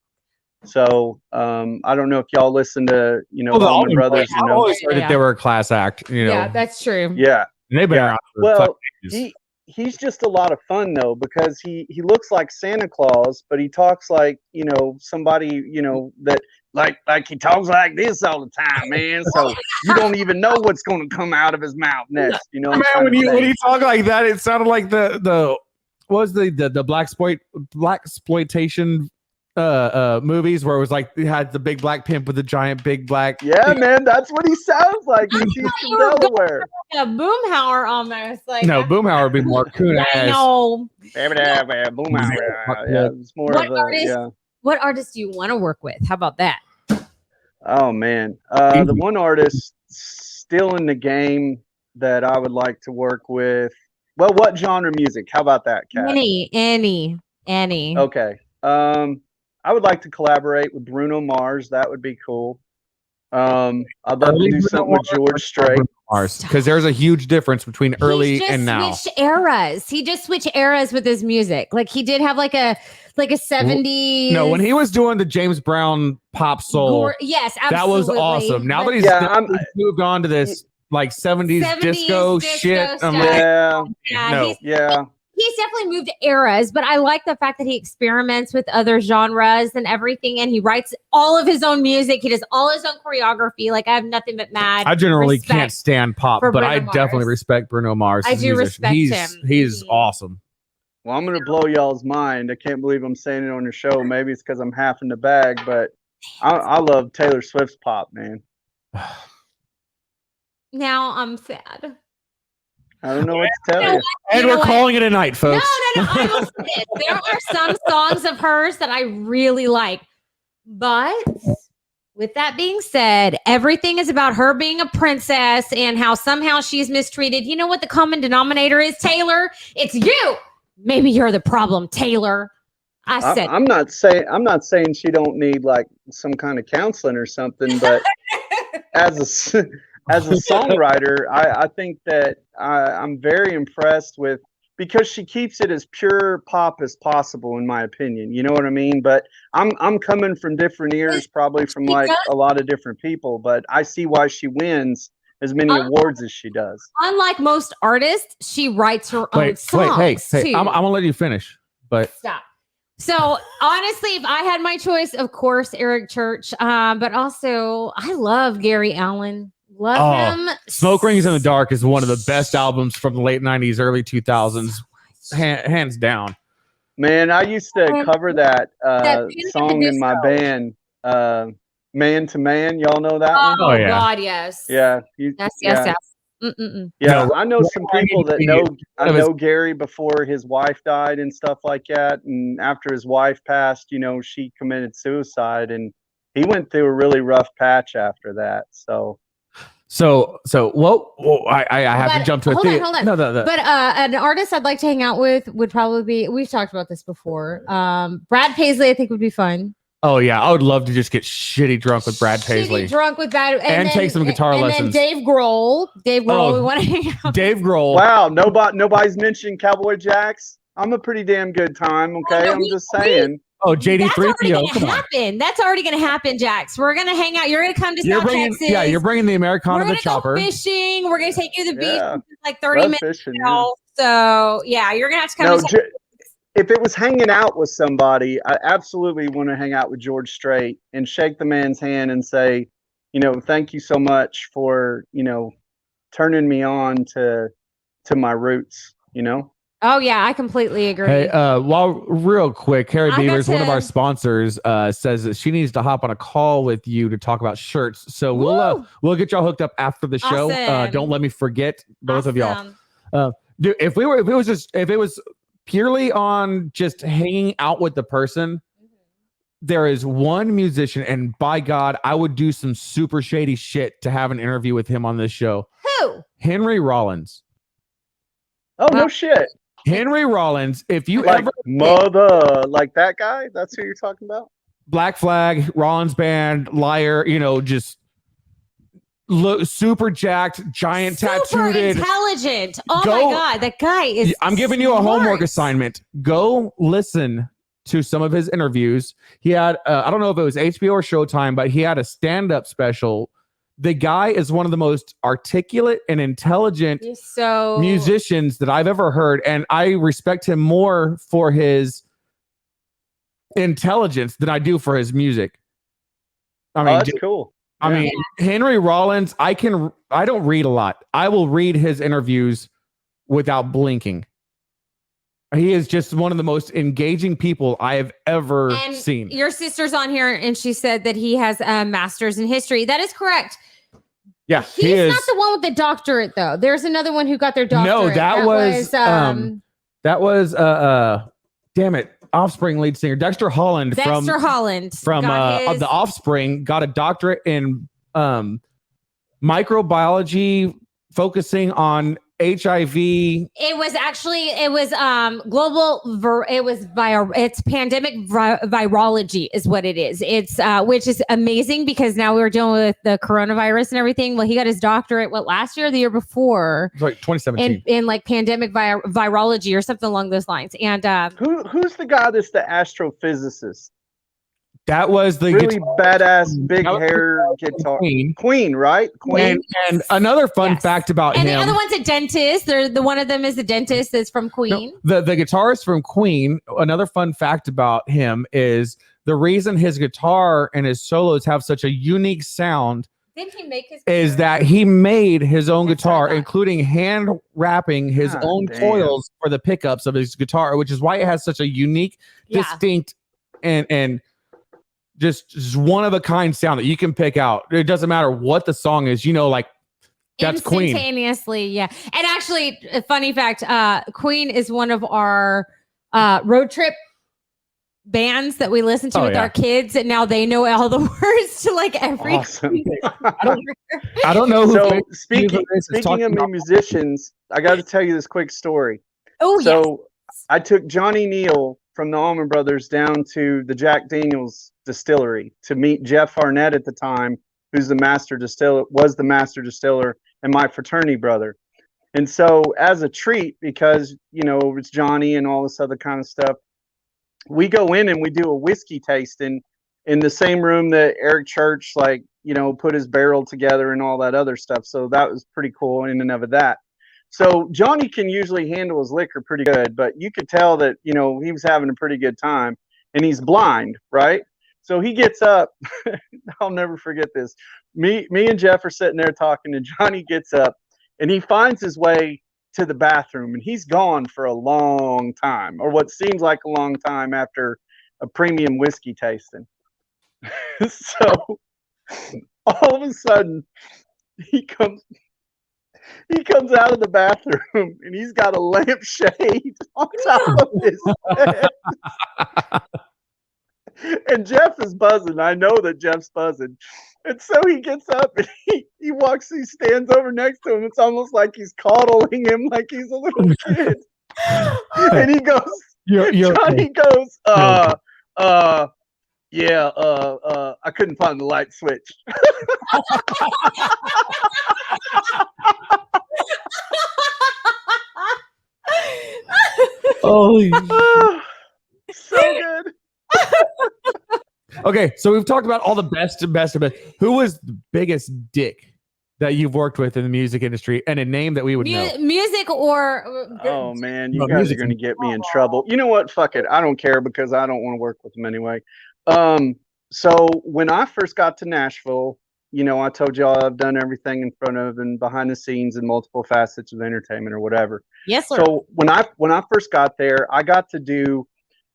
So I don't know if y'all listen to the Allman Brothers. I've always heard that they were a class act. Yeah, that's true. Yeah, and they've been around for he's just a lot of fun though because he looks like Santa Claus, but he talks like somebody that like he talks like this all the time, man. So you don't even know what's going to come out of his mouth next. You know, man, when he talked like that, it sounded like the blaxploitation movies where it was like he had the big black pimp with the giant big black. Yeah, man, that's what he sounds like. He's from Delaware. A Boomhauer almost like. No, Boomhauer would be more cool ass. I know. Boomhauer. Yeah, it's more of a What artist do you want to work with? How about that? Oh man, the one artist still in the game that I would like to work with. Well, what genre music? How about that, Kat? Any. Okay. I would like to collaborate with Bruno Mars. That would be cool. I'd love to do something with George Strait. Because there's a huge difference between early and now. He just switched eras with his music. Like he did have like a 70s. No, when he was doing the James Brown pop soul. Yes, absolutely. That was awesome. Now that he's moved on to this like 70s disco shit. I'm like, yeah. he's definitely moved eras, but I like the fact that he experiments with other genres and everything, and he writes all of his own music. He does all his own choreography. Like, I have nothing but mad. I generally respect can't stand pop, for but Bruno I Mars. definitely respect Bruno Mars. I as a do musician. respect him. He's Mhm. awesome. Well, I'm going to blow y'all's mind. I can't believe I'm saying it on your show. Maybe it's because I'm half in the bag, but I love Taylor Swift's pop, man. Now I'm sad. I don't know what to tell you. And we're calling it a night, folks. No. I will say this. There are some songs of hers that I really like. But with that being said, everything is about her being a princess and how somehow she's mistreated. You know what the common denominator is, Taylor? It's you. Maybe you're the problem, Taylor. I'm not saying she don't need like some kind of counseling or something, but as a songwriter, I think that I'm very impressed with, because she keeps it as pure pop as possible, in my opinion. You know what I mean? But I'm coming from different ears, probably from like a lot of different people, but I see why she wins as many awards as she does. Unlike most artists, she writes her own songs. Hey, I'm gonna let you finish, but stop. So honestly, if I had my choice, of course, Eric Church, but also I love Gary Allan. Love him. Smoke Rings in the Dark is one of the best albums from the late 90s, early 2000s, hands down. Man, I used to cover that song in my band, Man to Man. Y'all know that one? Oh, yeah. God, yes. Yeah. Yes. Yeah, I know some people that know Gary before his wife died and stuff like that. And after his wife passed, you know, she committed suicide, and he went through a really rough patch after that. So I have to jump to a thing. Hold on. No. But an artist I'd like to hang out with would probably be, we've talked about this before. Brad Paisley, I think, would be fun. Oh yeah, I would love to just get shitty drunk with Brad Paisley. And take some guitar lessons. And then Dave Grohl. We want to hang out. Dave Grohl. Wow, nobody's mentioned Cowboy Jax. I'm a pretty damn good time. Okay, I'm just saying. Oh, JD3PO. That's already going to happen, Jax. We're going to hang out. You're going to come to South Texas. Yeah, you're bringing the Americana, the chopper. Go fishing. We're going to take you to the beach like 30 minutes. Fishing, So yeah, you're going to have to come to Texas. If it was hanging out with somebody, I absolutely want to hang out with George Strait and shake the man's hand and say, you know, thank you so much for, you know, turning me on to my roots, you know? Oh yeah, I completely agree. Hey, real quick, Harry Beavers, one of our sponsors, says that she needs to hop on a call with you to talk about shirts. So we'll get y'all hooked up after the show. Don't let me forget, both of y'all. Dude, if it was purely on just hanging out with the person, there is one musician, and by God, I would do some super shady shit to have an interview with him on this show. Who? Henry Rollins. Oh, no shit. Henry Rollins, if you like like that guy, that's who you're talking about? Black Flag, Rollins Band, Liar, you know, just look super jacked, giant tattooed, intelligent. Oh my God, that guy is. I'm giving you a homework assignment. Go listen to some of his interviews. He had, I don't know if it was HBO or Showtime, but he had a stand-up special. The guy is one of the most articulate and intelligent musicians that I've ever heard, and I respect him more for his intelligence than I do for his music. I mean, that's cool. I mean, Henry Rollins, I don't read a lot. I will read his interviews without blinking. He is just one of the most engaging people I have ever seen. Your sister's on here, and she said that he has a master's in history. That is correct. Yeah, he's not the one with the doctorate, though. There's another one who got their doctorate. No, that was damn it, Offspring lead singer Dexter Holland from of the Offspring got a doctorate in microbiology, focusing on HIV. It's pandemic virology is what it is. It's which is amazing because now we're dealing with the coronavirus and everything. Well, he got his doctorate last year or the year before? It's like 2017 in like pandemic virology or something along those lines. And who's the guy that's the astrophysicist? That was the really guitar. badass big That was hair guitar. Queen. Queen, right? Queen. And another fun fact about and him. the other one's a dentist. The one of them is a dentist that's from Queen. No, the guitarist from Queen. Another fun fact about him is the reason his guitar and his solos have such a unique sound. Didn't he make his? Is that he made his own That's guitar, what I thought. including hand wrapping his God own damn. coils for the pickups of his guitar, which is why it has such a unique, distinct, and just one of a kind sound that you can pick out. It doesn't matter what the song is, like that's Queen. Instantaneously, yeah. And actually, a funny fact: Queen is one of our road trip bands that we listen to with our kids, and now they know all the words to like every. Awesome. I don't know who. So speaking of musicians, I got to tell you this quick story. Oh, So I took Johnny Neal from the Allman Brothers down to the Jack Daniels distillery to meet Jeff Arnett at the time, who's the master distiller, and my fraternity brother. And so as a treat, because, it's Johnny and all this other kind of stuff, we go in and we do a whiskey tasting in the same room that Eric Church, put his barrel together and all that other stuff. So that was pretty cool in and of that. So Johnny can usually handle his liquor pretty good, but you could tell that, he was having a pretty good time, and he's blind, right? So he gets up. I'll never forget this. Me and Jeff are sitting there talking, and Johnny gets up and he finds his way to the bathroom, and he's gone for a long time, or what seems like a long time after a premium whiskey tasting. So all of a sudden he comes out of the bathroom, and he's got a lampshade on top of his head. And Jeff is buzzing. I know that Jeff's buzzing. And so he gets up and he stands over next to him. It's almost like he's coddling him like he's a little kid. And he goes, Johnny goes, I couldn't find the light switch. Oh, so good. Okay, so we've talked about all the best of best. Who was the biggest dick that you've worked with in the music industry, and a name that we would know? Music or oh man, you guys are going to get me in trouble. You know what? Fuck it. I don't care, because I don't want to work with them anyway. So when I first got to Nashville, I told y'all I've done everything in front of and behind the scenes in multiple facets of entertainment or whatever. Yes, sir. So when I first got there, I got to do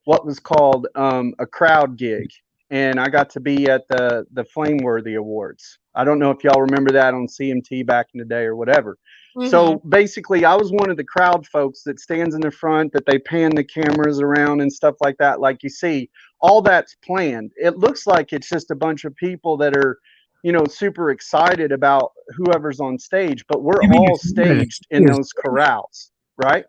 what was called a crowd gig. And I got to be at the Flameworthy Awards. I don't know if y'all remember that on CMT back in the day or whatever. Mm-hmm. So basically, I was one of the crowd folks that stands in the front, that they pan the cameras around and stuff like that. Like you see, all that's planned. It looks like it's just a bunch of people that are, super excited about whoever's on stage, but we're all staged in those corrals, right?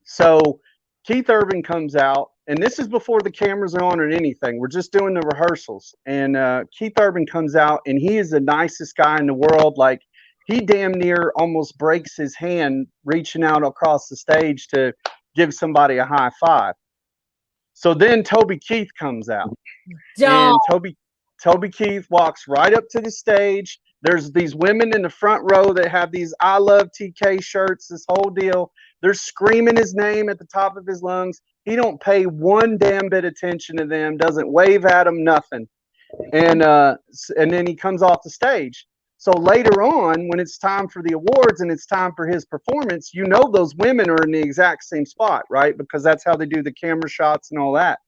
So Keith Urban comes out, and this is before the cameras are on or anything. We're just doing the rehearsals. And Keith Urban comes out, and he is the nicest guy in the world. Like, he damn near almost breaks his hand reaching out across the stage to give somebody a high five. So then Toby Keith comes out. And Toby Keith walks right up to the stage. There's these women in the front row that have these I Love TK shirts, this whole deal. They're screaming his name at the top of his lungs. He don't pay one damn bit attention to them, doesn't wave at them, nothing. And then he comes off the stage. So later on, when it's time for the awards and it's time for his performance, those women are in the exact same spot, right? Because that's how they do the camera shots and all that.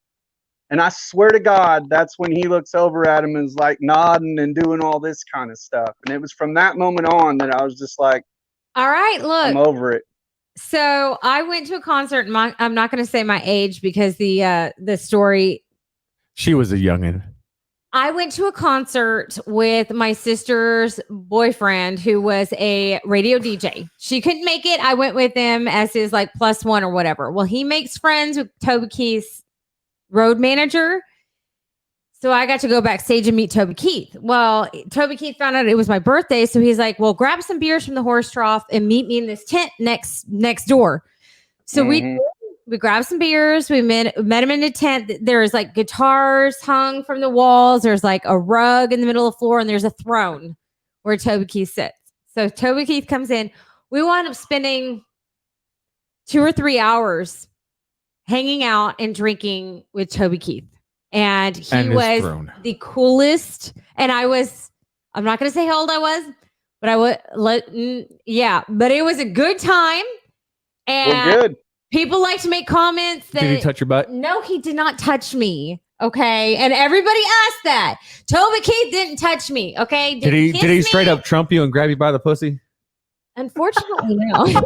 And I swear to God, that's when he looks over at him and is like nodding and doing all this kind of stuff. And it was from that moment on that I was just like, all right, look, I'm over it. So I went to a concert. I'm not going to say my age because the story. She was a youngin'. I went to a concert with my sister's boyfriend, who was a radio DJ. She couldn't make it. I went with him as his +1 or whatever. Well, he makes friends with Toby Keith's road manager. So I got to go backstage and meet Toby Keith. Well, Toby Keith found out it was my birthday. So he's like, well, grab some beers from the horse trough and meet me in this tent next door. So we We grabbed some beers. We met him in a tent. There's like guitars hung from the walls. There's like a rug in the middle of the floor, and there's a throne where Toby Keith sits. So Toby Keith comes in. We wound up spending 2 or 3 hours hanging out and drinking with Toby Keith. And he was the coolest. And I'm not going to say how old I was, but but it was a good time. And well, good. People like to make comments that... Did he touch your butt? No, he did not touch me. Okay. And everybody asked that. Toby Keith didn't touch me. Okay. Did he straight up trump you and grab you by the pussy? Unfortunately, no. No. My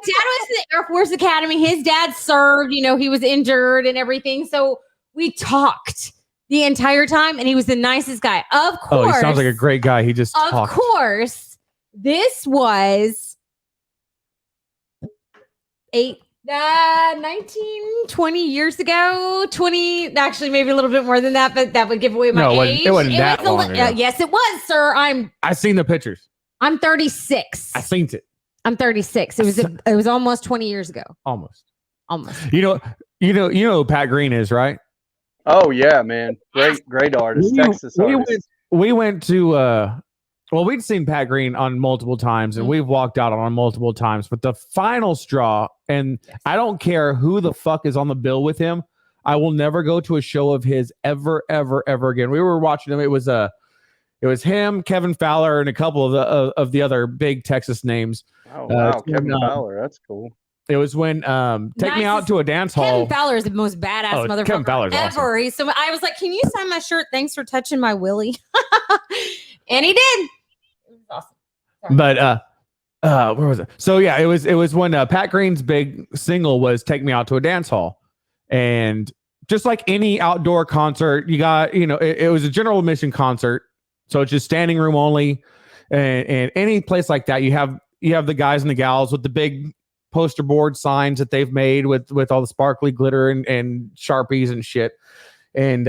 dad was in the Air Force Academy. His dad served, he was injured and everything. So we talked the entire time, and he was the nicest guy. Of course. Oh, he sounds like a great guy. He just talked. Of course. This was 19, 20 years ago. 20, actually, maybe a little bit more than that, but that would give away my age. It wasn't that long ago. Yes, it was, sir. I seen the pictures. I'm 36. I seen it. I'm 36. It was almost 20 years ago. Almost. You know who Pat Green is, right? Oh yeah, man. Great artist. Texas artist. We went to we'd seen Pat Green on multiple times, and we've walked out on multiple times, but the final straw, and I don't care who the fuck is on the bill with him, I will never go to a show of his ever again. We were watching him. It was him, Kevin Fowler, and a couple of the other big Texas names. Oh wow, Kevin Fowler, that's cool. It was when Take Me Out to a Dance Hall. Kevin Fowler is the most badass motherfucker Kevin Fowler's ever. Awesome. So I was like, "Can you sign my shirt? Thanks for touching my willy." And he did. It was awesome. Sorry. But where was it? So yeah, it was when Pat Green's big single was "Take Me Out to a Dance Hall," and just like any outdoor concert, you got it was a general admission concert, so it's just standing room only, and any place like that, you have the guys and the gals with the big poster board signs that they've made with all the sparkly glitter and Sharpies and shit, and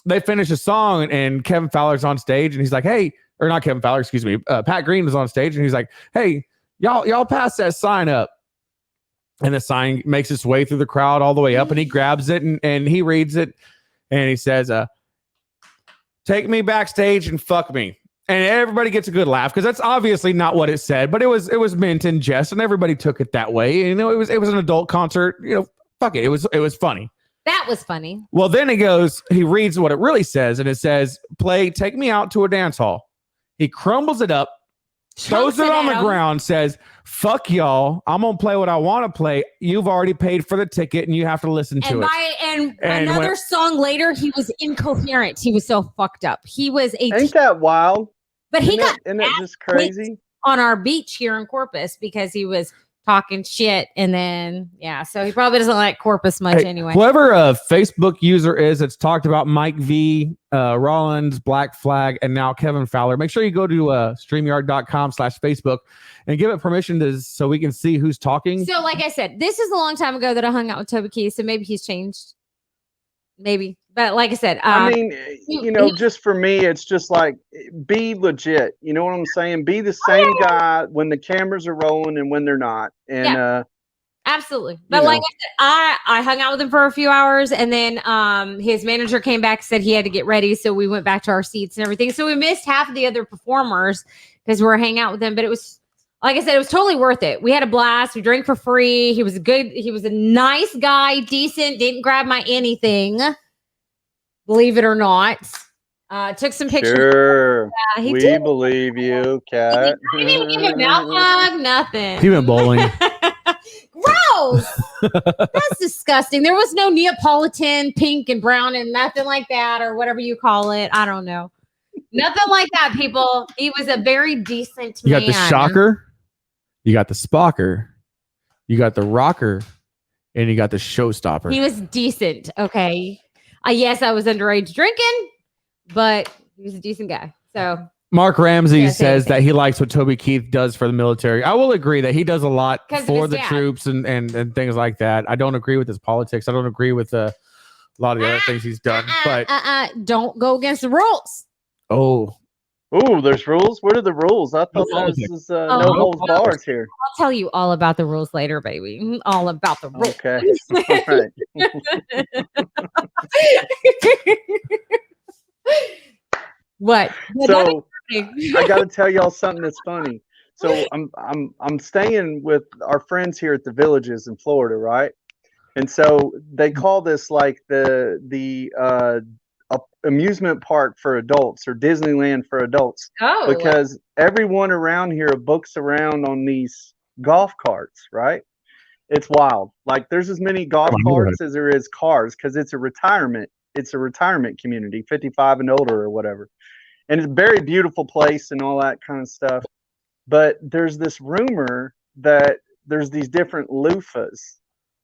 they finish a song, and Kevin Fowler's on stage, and he's like, "Hey." Or not Kevin Fowler, excuse me. Pat Green was on stage, and he's like, "Hey, y'all pass that sign up." And the sign makes its way through the crowd all the way up, and he grabs it and he reads it, and he says, "Take me backstage and fuck me." And everybody gets a good laugh because that's obviously not what it said, but it was meant in jest, and everybody took it that way. And, it was an adult concert. Fuck it. It was funny. That was funny. Well, then he reads what it really says, and it says, "Play Take Me Out to a Dance Hall." He crumbles it up, throws it on the ground, says, "Fuck y'all. I'm going to play what I want to play. You've already paid for the ticket, and you have to listen to it." And another song later, he was incoherent. He was so fucked up. He was Ain't that wild? But isn't that just crazy? On our beach here in Corpus because he was talking shit, and then so he probably doesn't like Corpus much anyway. Whoever a Facebook user is that's talked about Mike V, Rollins, Black Flag, and now Kevin Fowler, make sure you go to streamyard.com/Facebook and give it permission so we can see who's talking. So like I said, this is a long time ago that I hung out with Toby Keith, so maybe he's changed. Maybe. But like I said, I mean, just for me, it's just like, be legit. You know what I'm saying? Be the same guy when the cameras are rolling and when they're not. And absolutely. But like I said, I hung out with him for a few hours, and then his manager came back, said he had to get ready, so we went back to our seats and everything. So we missed half of the other performers because we were hanging out with them. But it was, like I said, it was totally worth it. We had a blast. We drank for free. He was a nice guy, decent, didn't grab my anything. Believe it or not. Took some pictures. Sure. We believe you, Kat. He didn't even give a mouth hug, nothing. He went bowling. Gross. That's disgusting. There was no Neapolitan, pink and brown and nothing like that, or whatever you call it. I don't know. Nothing like that, people. He was a very decent man. You got the shocker, you got the spocker, you got the rocker, and you got the showstopper. He was decent, okay? Yes, I was underage drinking, but he was a decent guy. So Mark Ramsey says that he likes what Toby Keith does for the military. I will agree that he does a lot for the troops and things like that. I don't agree with his politics. I don't agree with a lot of the other things he's done. But don't go against the rules. Oh, Ooh, there's rules. What are the rules? I thought No this politics. is no holds bars here. I'll tell you all about the rules later, baby. All about the rules. Okay. All right. What? So I got to tell y'all something that's funny. So I'm staying with our friends here at the Villages in Florida, right? And so they call this like the amusement park for adults, or Disneyland for adults, because everyone around here books around on these golf carts, right? It's wild. Like there's as many golf carts as there is cars, because it's a retirement community, 55 and older or whatever. And it's a very beautiful place and all that kind of stuff. But there's this rumor that there's these different loofahs,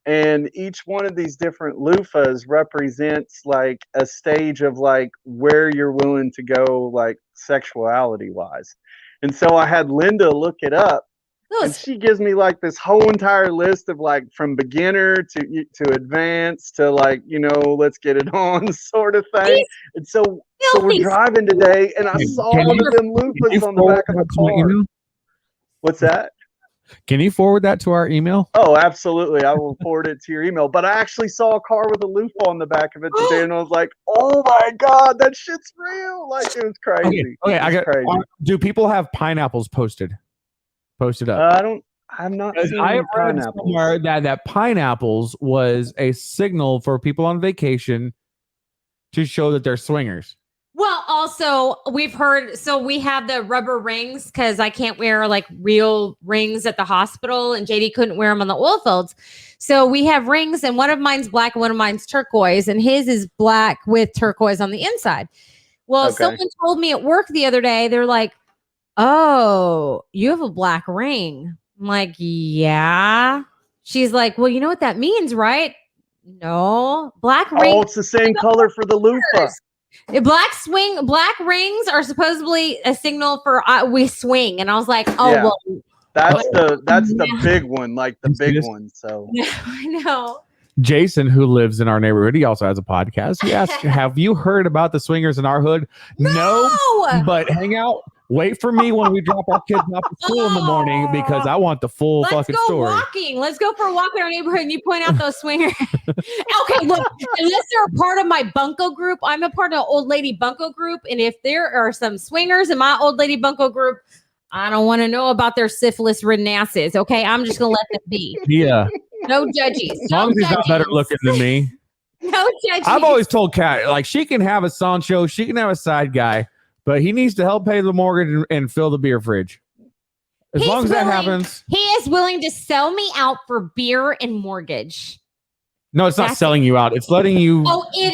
and each one of these different loofahs represents like a stage of like where you're willing to go, like sexuality wise. And so I had Linda look it up, and she gives me like this whole entire list of like from beginner to advanced to like, let's get it on sort of thing. And so we're driving today, and I saw one of them loofahs on the back of the car. What's that? Can you forward that to our email? Oh, absolutely. I will forward it to your email. But I actually saw a car with a loofah on the back of it today, and I was like, "Oh my god, that shit's real!" Like it was crazy. Okay, I got crazy. Do people have pineapples posted up? I'm not seeing I have read pineapples. somewhere that pineapples was a signal for people on vacation to show that they're swingers. Well, also we've heard, so we have the rubber rings because I can't wear like real rings at the hospital, and JD couldn't wear them on the oil fields. So we have rings, and one of mine's black and one of mine's turquoise, and his is black with turquoise on the inside. Well, someone told me at work the other day, they're like, "Oh, you have a black ring." I'm like, "Yeah." She's like, "Well, you know what that means, right?" No, black ring. Oh, it's the same color for the loofah. Black rings are supposedly a signal for we swing, and I was like, "Oh, yeah. well, that's the big one, like the big one." So I know. Jason, who lives in our neighborhood, he also has a podcast. He asked, "Have you heard about the swingers in our hood?" No, but hang out. Wait for me when we drop our kids off at school in the morning, because I want the full fucking story. Let's go for a walk in our neighborhood, and you point out those swingers. Okay, look, unless they're a part of my bunko group, I'm a part of the old lady bunko group, and if there are some swingers in my old lady bunko group, I don't want to know about their syphilis-ridden asses. Okay, I'm just gonna let them be. Yeah. No judges. As long as he's not better looking than me. No judges. I've always told Kat, like, she can have a Sancho, she can have a side guy, but he needs to help pay the mortgage and fill the beer fridge. As long as that happens. He is willing to sell me out for beer and mortgage. No, it's not selling you out. It's letting you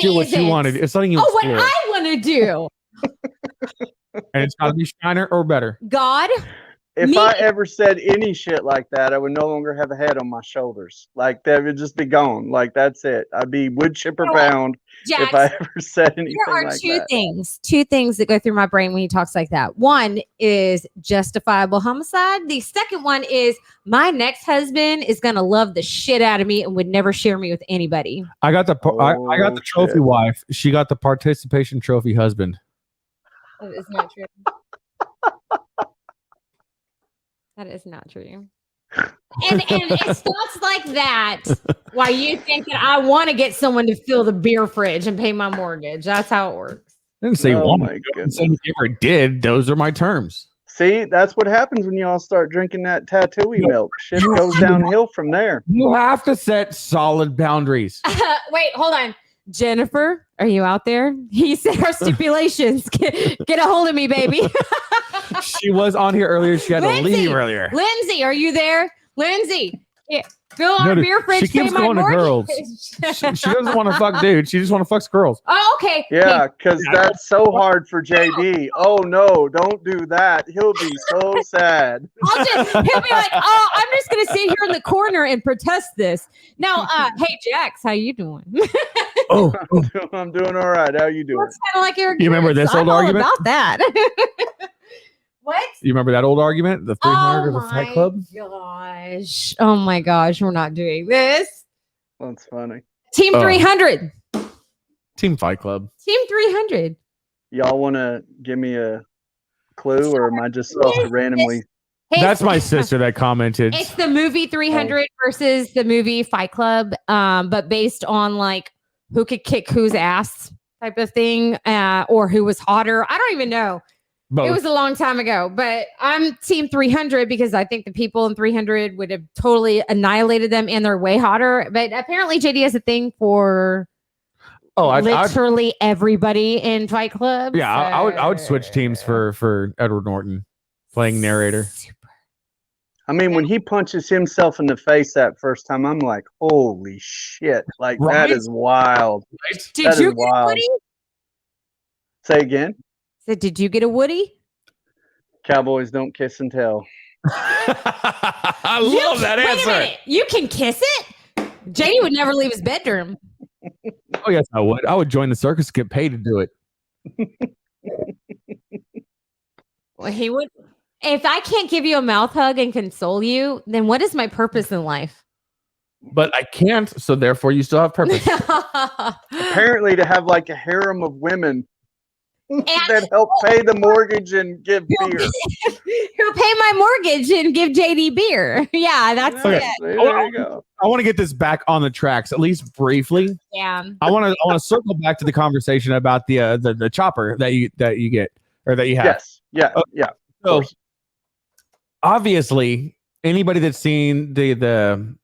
do what you wanted. It's letting you what I want to do. And it's got to be Shiner or better. God. If I ever said any shit like that, I would no longer have a head on my shoulders. Like that would just be gone. Like that's it. I'd be wood chipper bound if I ever said anything like that. There are two things that go through my brain when he talks like that. One is justifiable homicide. The second one is my next husband is gonna love the shit out of me and would never share me with anybody. I got the I got the trophy wife. She got the participation trophy husband. It's not true. That is not true. And it's thoughts like that why you think that I want to get someone to fill the beer fridge and pay my mortgage. That's how it works. I didn't say one. I didn't ever did. Those are my terms. See, that's what happens when y'all start drinking that tattooy milk. Shit goes downhill from there. You have to set solid boundaries. Wait, hold on. Jennifer, are you out there? He said our stipulations. Get a hold of me, baby. She was on here earlier. She had to leave earlier. Lindsay, are you there? Lindsay, fill our beer fridge. She keeps going to girls. She doesn't want to fuck dudes. She just want to fuck girls. Oh, okay. Yeah, because that's so hard for JD. Oh no, don't do that. He'll be so sad. He'll be like, "Oh, I'm just gonna sit here in the corner and protest this." Now, hey, Jax, how you doing? I'm doing all right. How you doing? It's kind of like your. You remember this old argument about that? What? You remember that old argument? The 300 or the Fight Club? Gosh. Oh my gosh. We're not doing this. That's funny. Team 300. Team Fight Club. Team 300. Y'all want to give me a clue, or am I just supposed to randomly? That's my sister that commented. It's the movie 300 versus the movie Fight Club, but based on like who could kick whose ass type of thing, or who was hotter. I don't even know. Both. It was a long time ago, but I'm team 300 because I think the people in 300 would have totally annihilated them, and they're way hotter. But apparently JD has a thing for literally everybody in Fight Club. Yeah, so. I would switch teams for Edward Norton playing narrator. I mean, when he punches himself in the face that first time, I'm like, holy shit. Like, that is wild. Did you get a Woody? Say again? Did you get a Woody? Cowboys don't kiss and tell. I love that answer. Wait a minute. You can kiss it? JD would never leave his bedroom. Oh, yes, I would. I would join the circus, get paid to do it. Well, he would. If I can't give you a mouth hug and console you, then what is my purpose in life? But I can't, so therefore you still have purpose. Apparently to have like a harem of women that help pay the mortgage and give beer. He'll pay my mortgage and give JD beer. Yeah, that's it. There you go. I want to get this back on the tracks, at least briefly. Yeah. I want to circle back to the conversation about the chopper that you get or that you have. Yes. Yeah. Yeah. So obviously, anybody that's seen the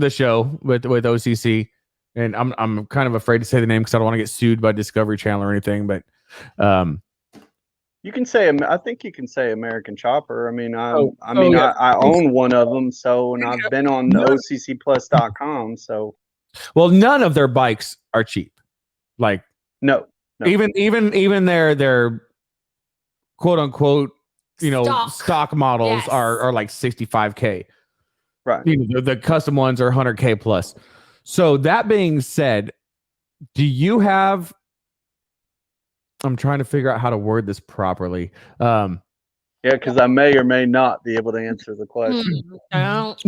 show with OCC, and I'm kind of afraid to say the name because I don't want to get sued by Discovery Channel or anything, but you can say, I think you can say American Chopper. I mean, I own one of them, so, and I've been on OCCplus.com. So, well, none of their bikes are cheap. Like, no. even their quote unquote, stock models are like $65K. Right. The custom ones are $100K plus. So that being said, do you have? I'm trying to figure out how to word this properly. Yeah, because I may or may not be able to answer the question.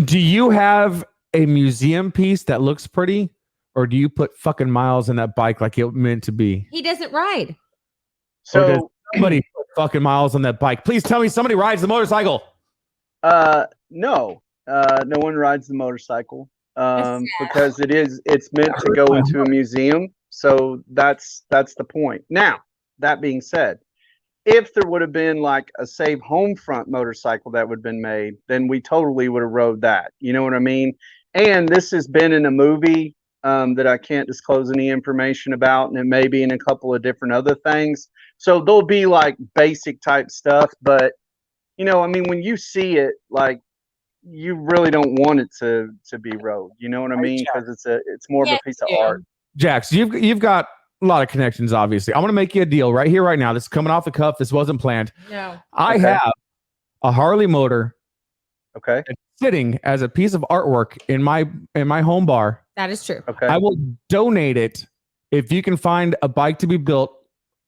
Do you have a museum piece that looks pretty, or do you put fucking miles in that bike like it meant to be? He doesn't ride. So somebody put fucking miles on that bike. Please tell me somebody rides the motorcycle. No, no one rides the motorcycle because it's meant to go into a museum. So that's the point. Now, that being said, if there would have been like a Save Home Front motorcycle that would have been made, then we totally would have rode that. You know what I mean? And this has been in a movie that I can't disclose any information about, and it may be in a couple of different other things. So there'll be like basic type stuff, but I mean, when you see it, like, you really don't want it to be rode. You know what I mean? Because it's more of a piece of art. Jax, you've got a lot of connections, obviously. I'm going to make you a deal right here, right now. This is coming off the cuff. This wasn't planned. No. I have a Harley motor. Okay. Sitting as a piece of artwork in my home bar. That is true. Okay. I will donate it if you can find a bike to be built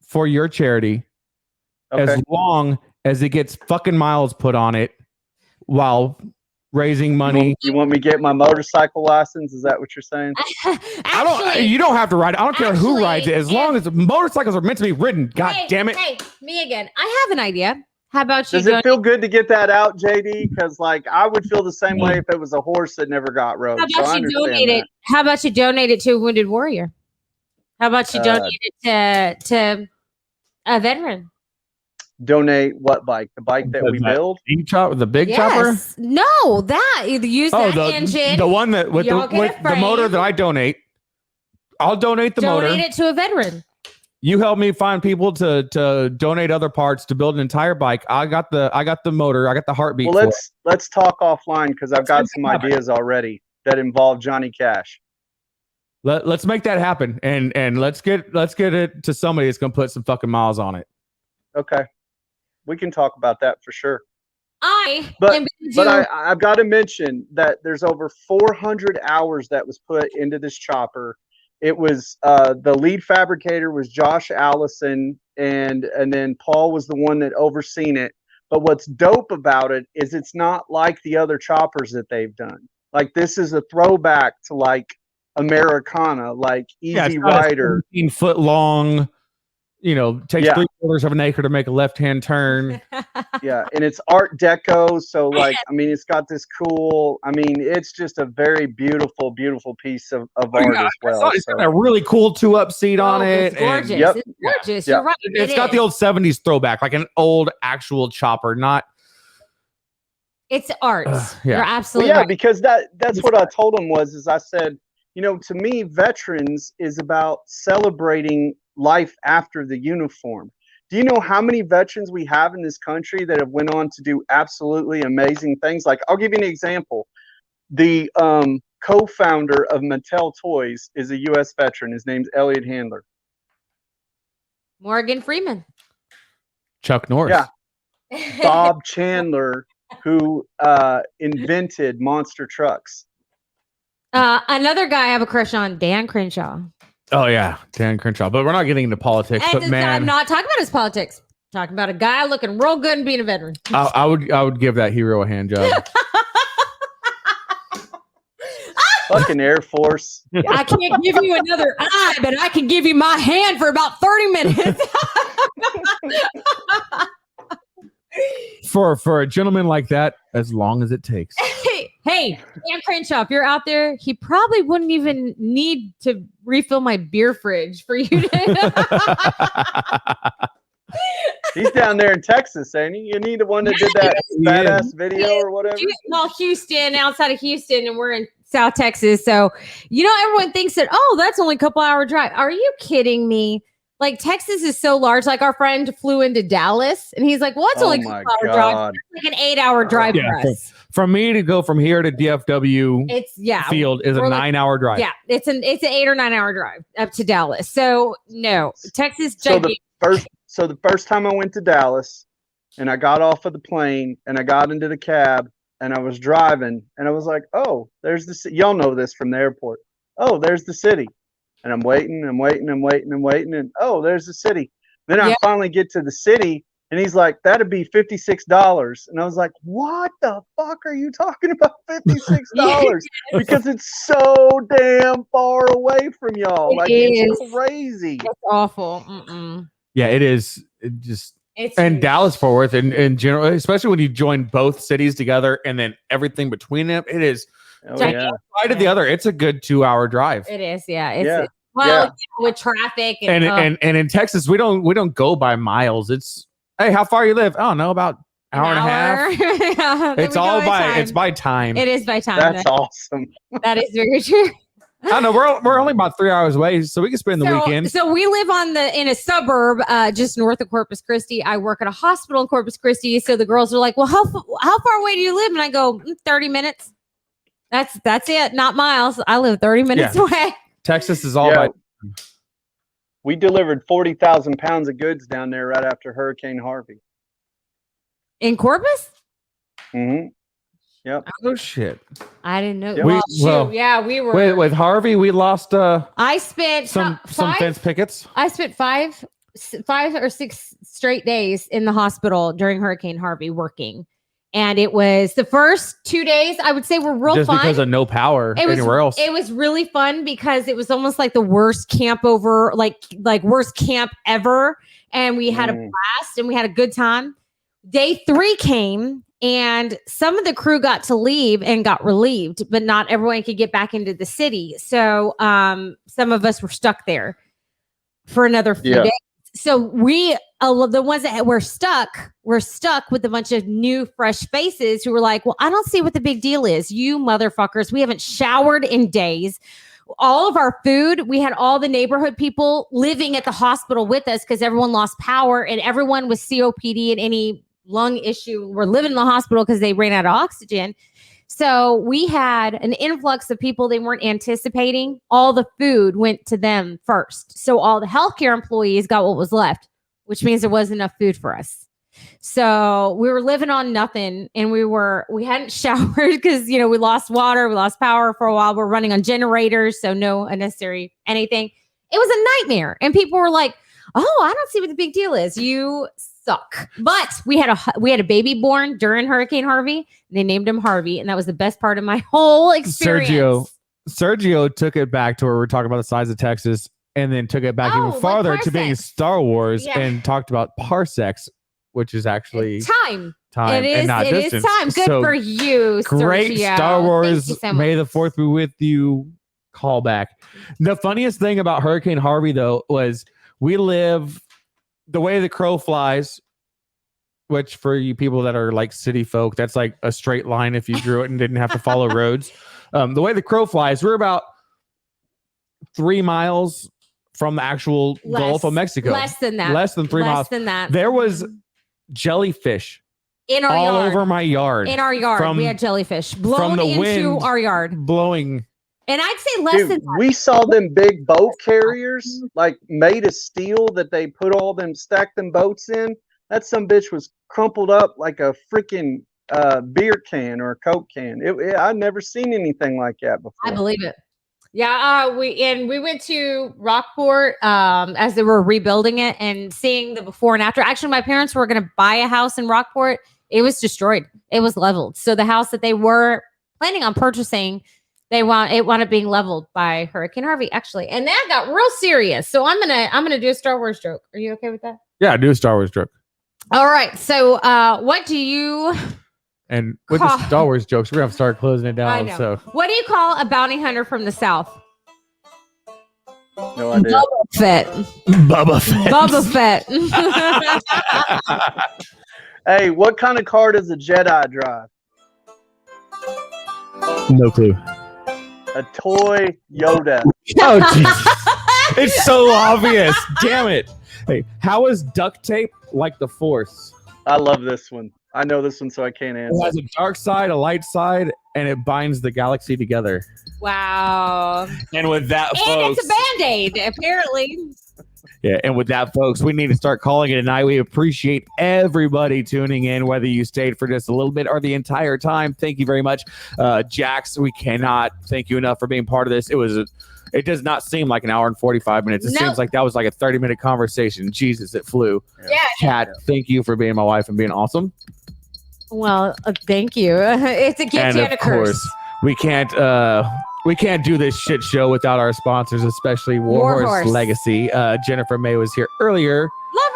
for your charity, as long as it gets fucking miles put on it while raising money. You want me to get my motorcycle license? Is that what you're saying? You don't have to ride it. I don't care who rides it, as long as motorcycles are meant to be ridden. God damn it. Hey, me again. I have an idea. How about you? Does it feel good to get that out, JD? Because like I would feel the same way if it was a horse that never got rode. How about you donate it? How about you donate it to a wounded warrior? How about you donate it to a veteran? Donate what bike? The bike that we build? The big chopper? No, that you use that engine. The one that with the motor that I donate. I'll donate the motor. Donate it to a veteran. You help me find people to donate other parts to build an entire bike. I got the motor. I got the heartbeat. Well, let's talk offline because I've got some ideas already that involve Johnny Cash. Let's make that happen, and let's get it to somebody that's gonna put some fucking miles on it. Okay, we can talk about that for sure. I've got to mention that there's over 400 hours that was put into this chopper. It was the lead fabricator was Josh Allison, and then Paul was the one that overseen it. But what's dope about it is it's not like the other choppers that they've done. Like, this is a throwback to like Americana, like Easy Rider, 15-foot long, takes Yeah. 3/4 of an acre to make a left-hand turn. Yeah, and it's Art Deco, so like, I mean, it's got this cool. I mean, it's just a very beautiful, beautiful piece of art as well. It's got a really cool 2-up seat on it. It's gorgeous. and- Yep. It's gorgeous. Yeah. You're right. It's got the old 70s throwback, like an old actual chopper, not. It's art. Yeah. You're Well, absolutely yeah, right. because that's what I told him is I said, to me, veterans is about celebrating life after the uniform. Do you know how many veterans we have in this country that have went on to do absolutely amazing things? Like, I'll give you an example. The co-founder of Mattel Toys is a U.S. veteran. His name's Elliot Handler. Morgan Freeman. Chuck Norris. Yeah. Bob Chandler, who invented monster trucks. Another guy I have a crush on, Dan Crenshaw. Oh yeah, Dan Crenshaw. But we're not getting into politics. But And man, I'm not talking about his politics. I'm talking about a guy looking real good and being a veteran. I would give that hero a hand job. Fucking Air Force. I can't give you another eye, but I can give you my hand for about 30 minutes. For a gentleman like that, as long as it takes. Hey, Dan Crenshaw, if you're out there, he probably wouldn't even need to refill my beer fridge for you to. He's down there in Texas, ain't he? You need the one that did that badass video or whatever. Well, Houston, outside of Houston, and we're in South Texas. So, everyone thinks that, that's only a couple hour drive. Are you kidding me? Like, Texas is so large. Like, our friend flew into Dallas, and he's like, well, it's only a couple hour drive. It's like an 8-hour drive for us. From me to go from here to DFW field is a 9-hour drive. Yeah, it's an 8 or 9 hour drive up to Dallas. So, no, Texas. So the first time I went to Dallas, and I got off of the plane, and I got into the cab, and I was driving, and I was like, oh, there's the y'all know this from the airport. Oh, there's the city. And I'm waiting, and oh, there's the city. Then I finally get to the city, and he's like, that'd be $56. And I was like, what the fuck are you talking about, $56? Because it's so damn far away from y'all. It's crazy. It's awful. Mm-mm. Yeah, it is. And Dallas Fort Worth in general, especially when you join both cities together and then everything between them, it is. Oh, yeah. Side of the other, it's a good 2-hour drive. It is, yeah. With traffic and in Texas, we don't go by miles. It's hey, how far you live? Oh no, about hour and a half. It's by time. It is by time. That's awesome. That is very true. I don't know. We're only about 3 hours away, so we can spend the weekend. So we live in a suburb just north of Corpus Christi. I work at a hospital in Corpus Christi. So the girls are like, well, how far away do you live? And I go, 30 minutes. That's it. Not miles. I live 30 minutes away. Texas is all by. We delivered 40,000 pounds of goods down there right after Hurricane Harvey. In Corpus? Mm-hmm. Yep. Oh shit! I didn't know. Yep. We were with Harvey. We lost. I spent some fence pickets. I spent 5 or 6 straight days in the hospital during Hurricane Harvey working. And it was the first 2 days, I would say, were real just fun. Because of no power anywhere else. It was really fun because it was almost like the worst camp worst camp ever. And we had a blast and we had a good time. Day 3 came and some of the crew got to leave and got relieved, but not everyone could get back into the city. So some of us were stuck there for another few days. So we, the ones that were stuck with a bunch of new, fresh faces who were like, well, I don't see what the big deal is. You motherfuckers, we haven't showered in days. All of our food, we had all the neighborhood people living at the hospital with us because everyone lost power and everyone with COPD and any lung issue were living in the hospital because they ran out of oxygen. So we had an influx of people they weren't anticipating. All the food went to them first. So all the healthcare employees got what was left, which means there wasn't enough food for us. So we were living on nothing and we hadn't showered because, we lost water, we lost power for a while. We're running on generators. So no unnecessary anything. It was a nightmare. And people were like, oh, I don't see what the big deal is. You suck. But we had a baby born during Hurricane Harvey. They named him Harvey, and that was the best part of my whole experience. Sergio took it back to where we're talking about the size of Texas. and then took it back Oh, even farther like to being parsecs. Star Wars Yeah. and talked about parsecs, which is actually Time. time It is. and not It distance. is time. Good So for you, great Sergio. Star Thank Wars. you so May much. the 4th be with you. Callback. The funniest thing about Hurricane Harvey, though, was we live the way the crow flies, which for you people that are like city folk, that's like a straight line if you drew it and didn't have to follow roads. The way the crow flies, we're about 3 miles from the actual Gulf of Mexico. Less than that. Less than 3 miles. Less than that. There was jellyfish in our all yard. over my yard. In our yard, from- we had jellyfish blown the into wind. our yard, blowing. and I'd say less Dude, than that. we saw them big boat carriers, like made of steel that they put all them, stacked them boats in. That some bitch was crumpled up like a freaking beer can or a Coke can. I'd never seen anything like that before. I believe it. Yeah, we went to Rockport as they were rebuilding it and seeing the before and after. Actually, my parents were going to buy a house in Rockport. It was destroyed. It was leveled. So the house that they were planning on purchasing, it wound up being leveled by Hurricane Harvey, actually, and that got real serious. So I'm gonna do a Star Wars joke. Are you okay with that? Yeah, do a Star Wars joke. All right. So what do you? And with the Star Wars jokes, we're going to start closing it I down. know. So What do you call a bounty hunter from the South? No idea. Boba Fett. Bubba Fett. Boba Fett. Hey, what kind of car does a Jedi drive? No clue. A toy Yoda. Oh, jeez. It's so obvious. Damn it. Hey, how is duct tape like the Force? I love this one. I know this one, so I can't It answer. has a dark side, a light side, and it binds the galaxy together. Wow. And with that, And folks, it's a Band-Aid, apparently. yeah, and with that, folks, we need to start calling it a night. We appreciate everybody tuning in, whether you stayed for just a little bit or the entire time. Thank you very much, Jax. We cannot thank you enough for being part of this. It does not seem like an hour and 45 minutes. It Nope. seems like that was like a 30-minute conversation. Jesus, it flew. Yeah. Kat, thank you for being my wife and being awesome. Well, thank you. It's a gift And and a of curse. course, we can't do this shit show without our sponsors, especially Warhorse Legacy. Jennifer May was here earlier. Love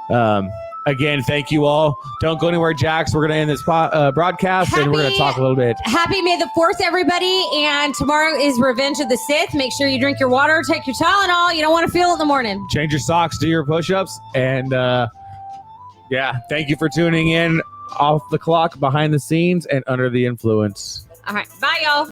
her. Again, thank you all. Don't go anywhere, Jax. We're going to end this broadcast and we're going to talk a little bit. Happy May the 4th, everybody. And tomorrow is Revenge of the Sith. Make sure you drink your water, take your Tylenol. You don't want to feel it in the morning. Change your socks, do your push-ups. And yeah, thank you for tuning in. Off the clock, behind the scenes, and under the influence. All right. Bye, y'all.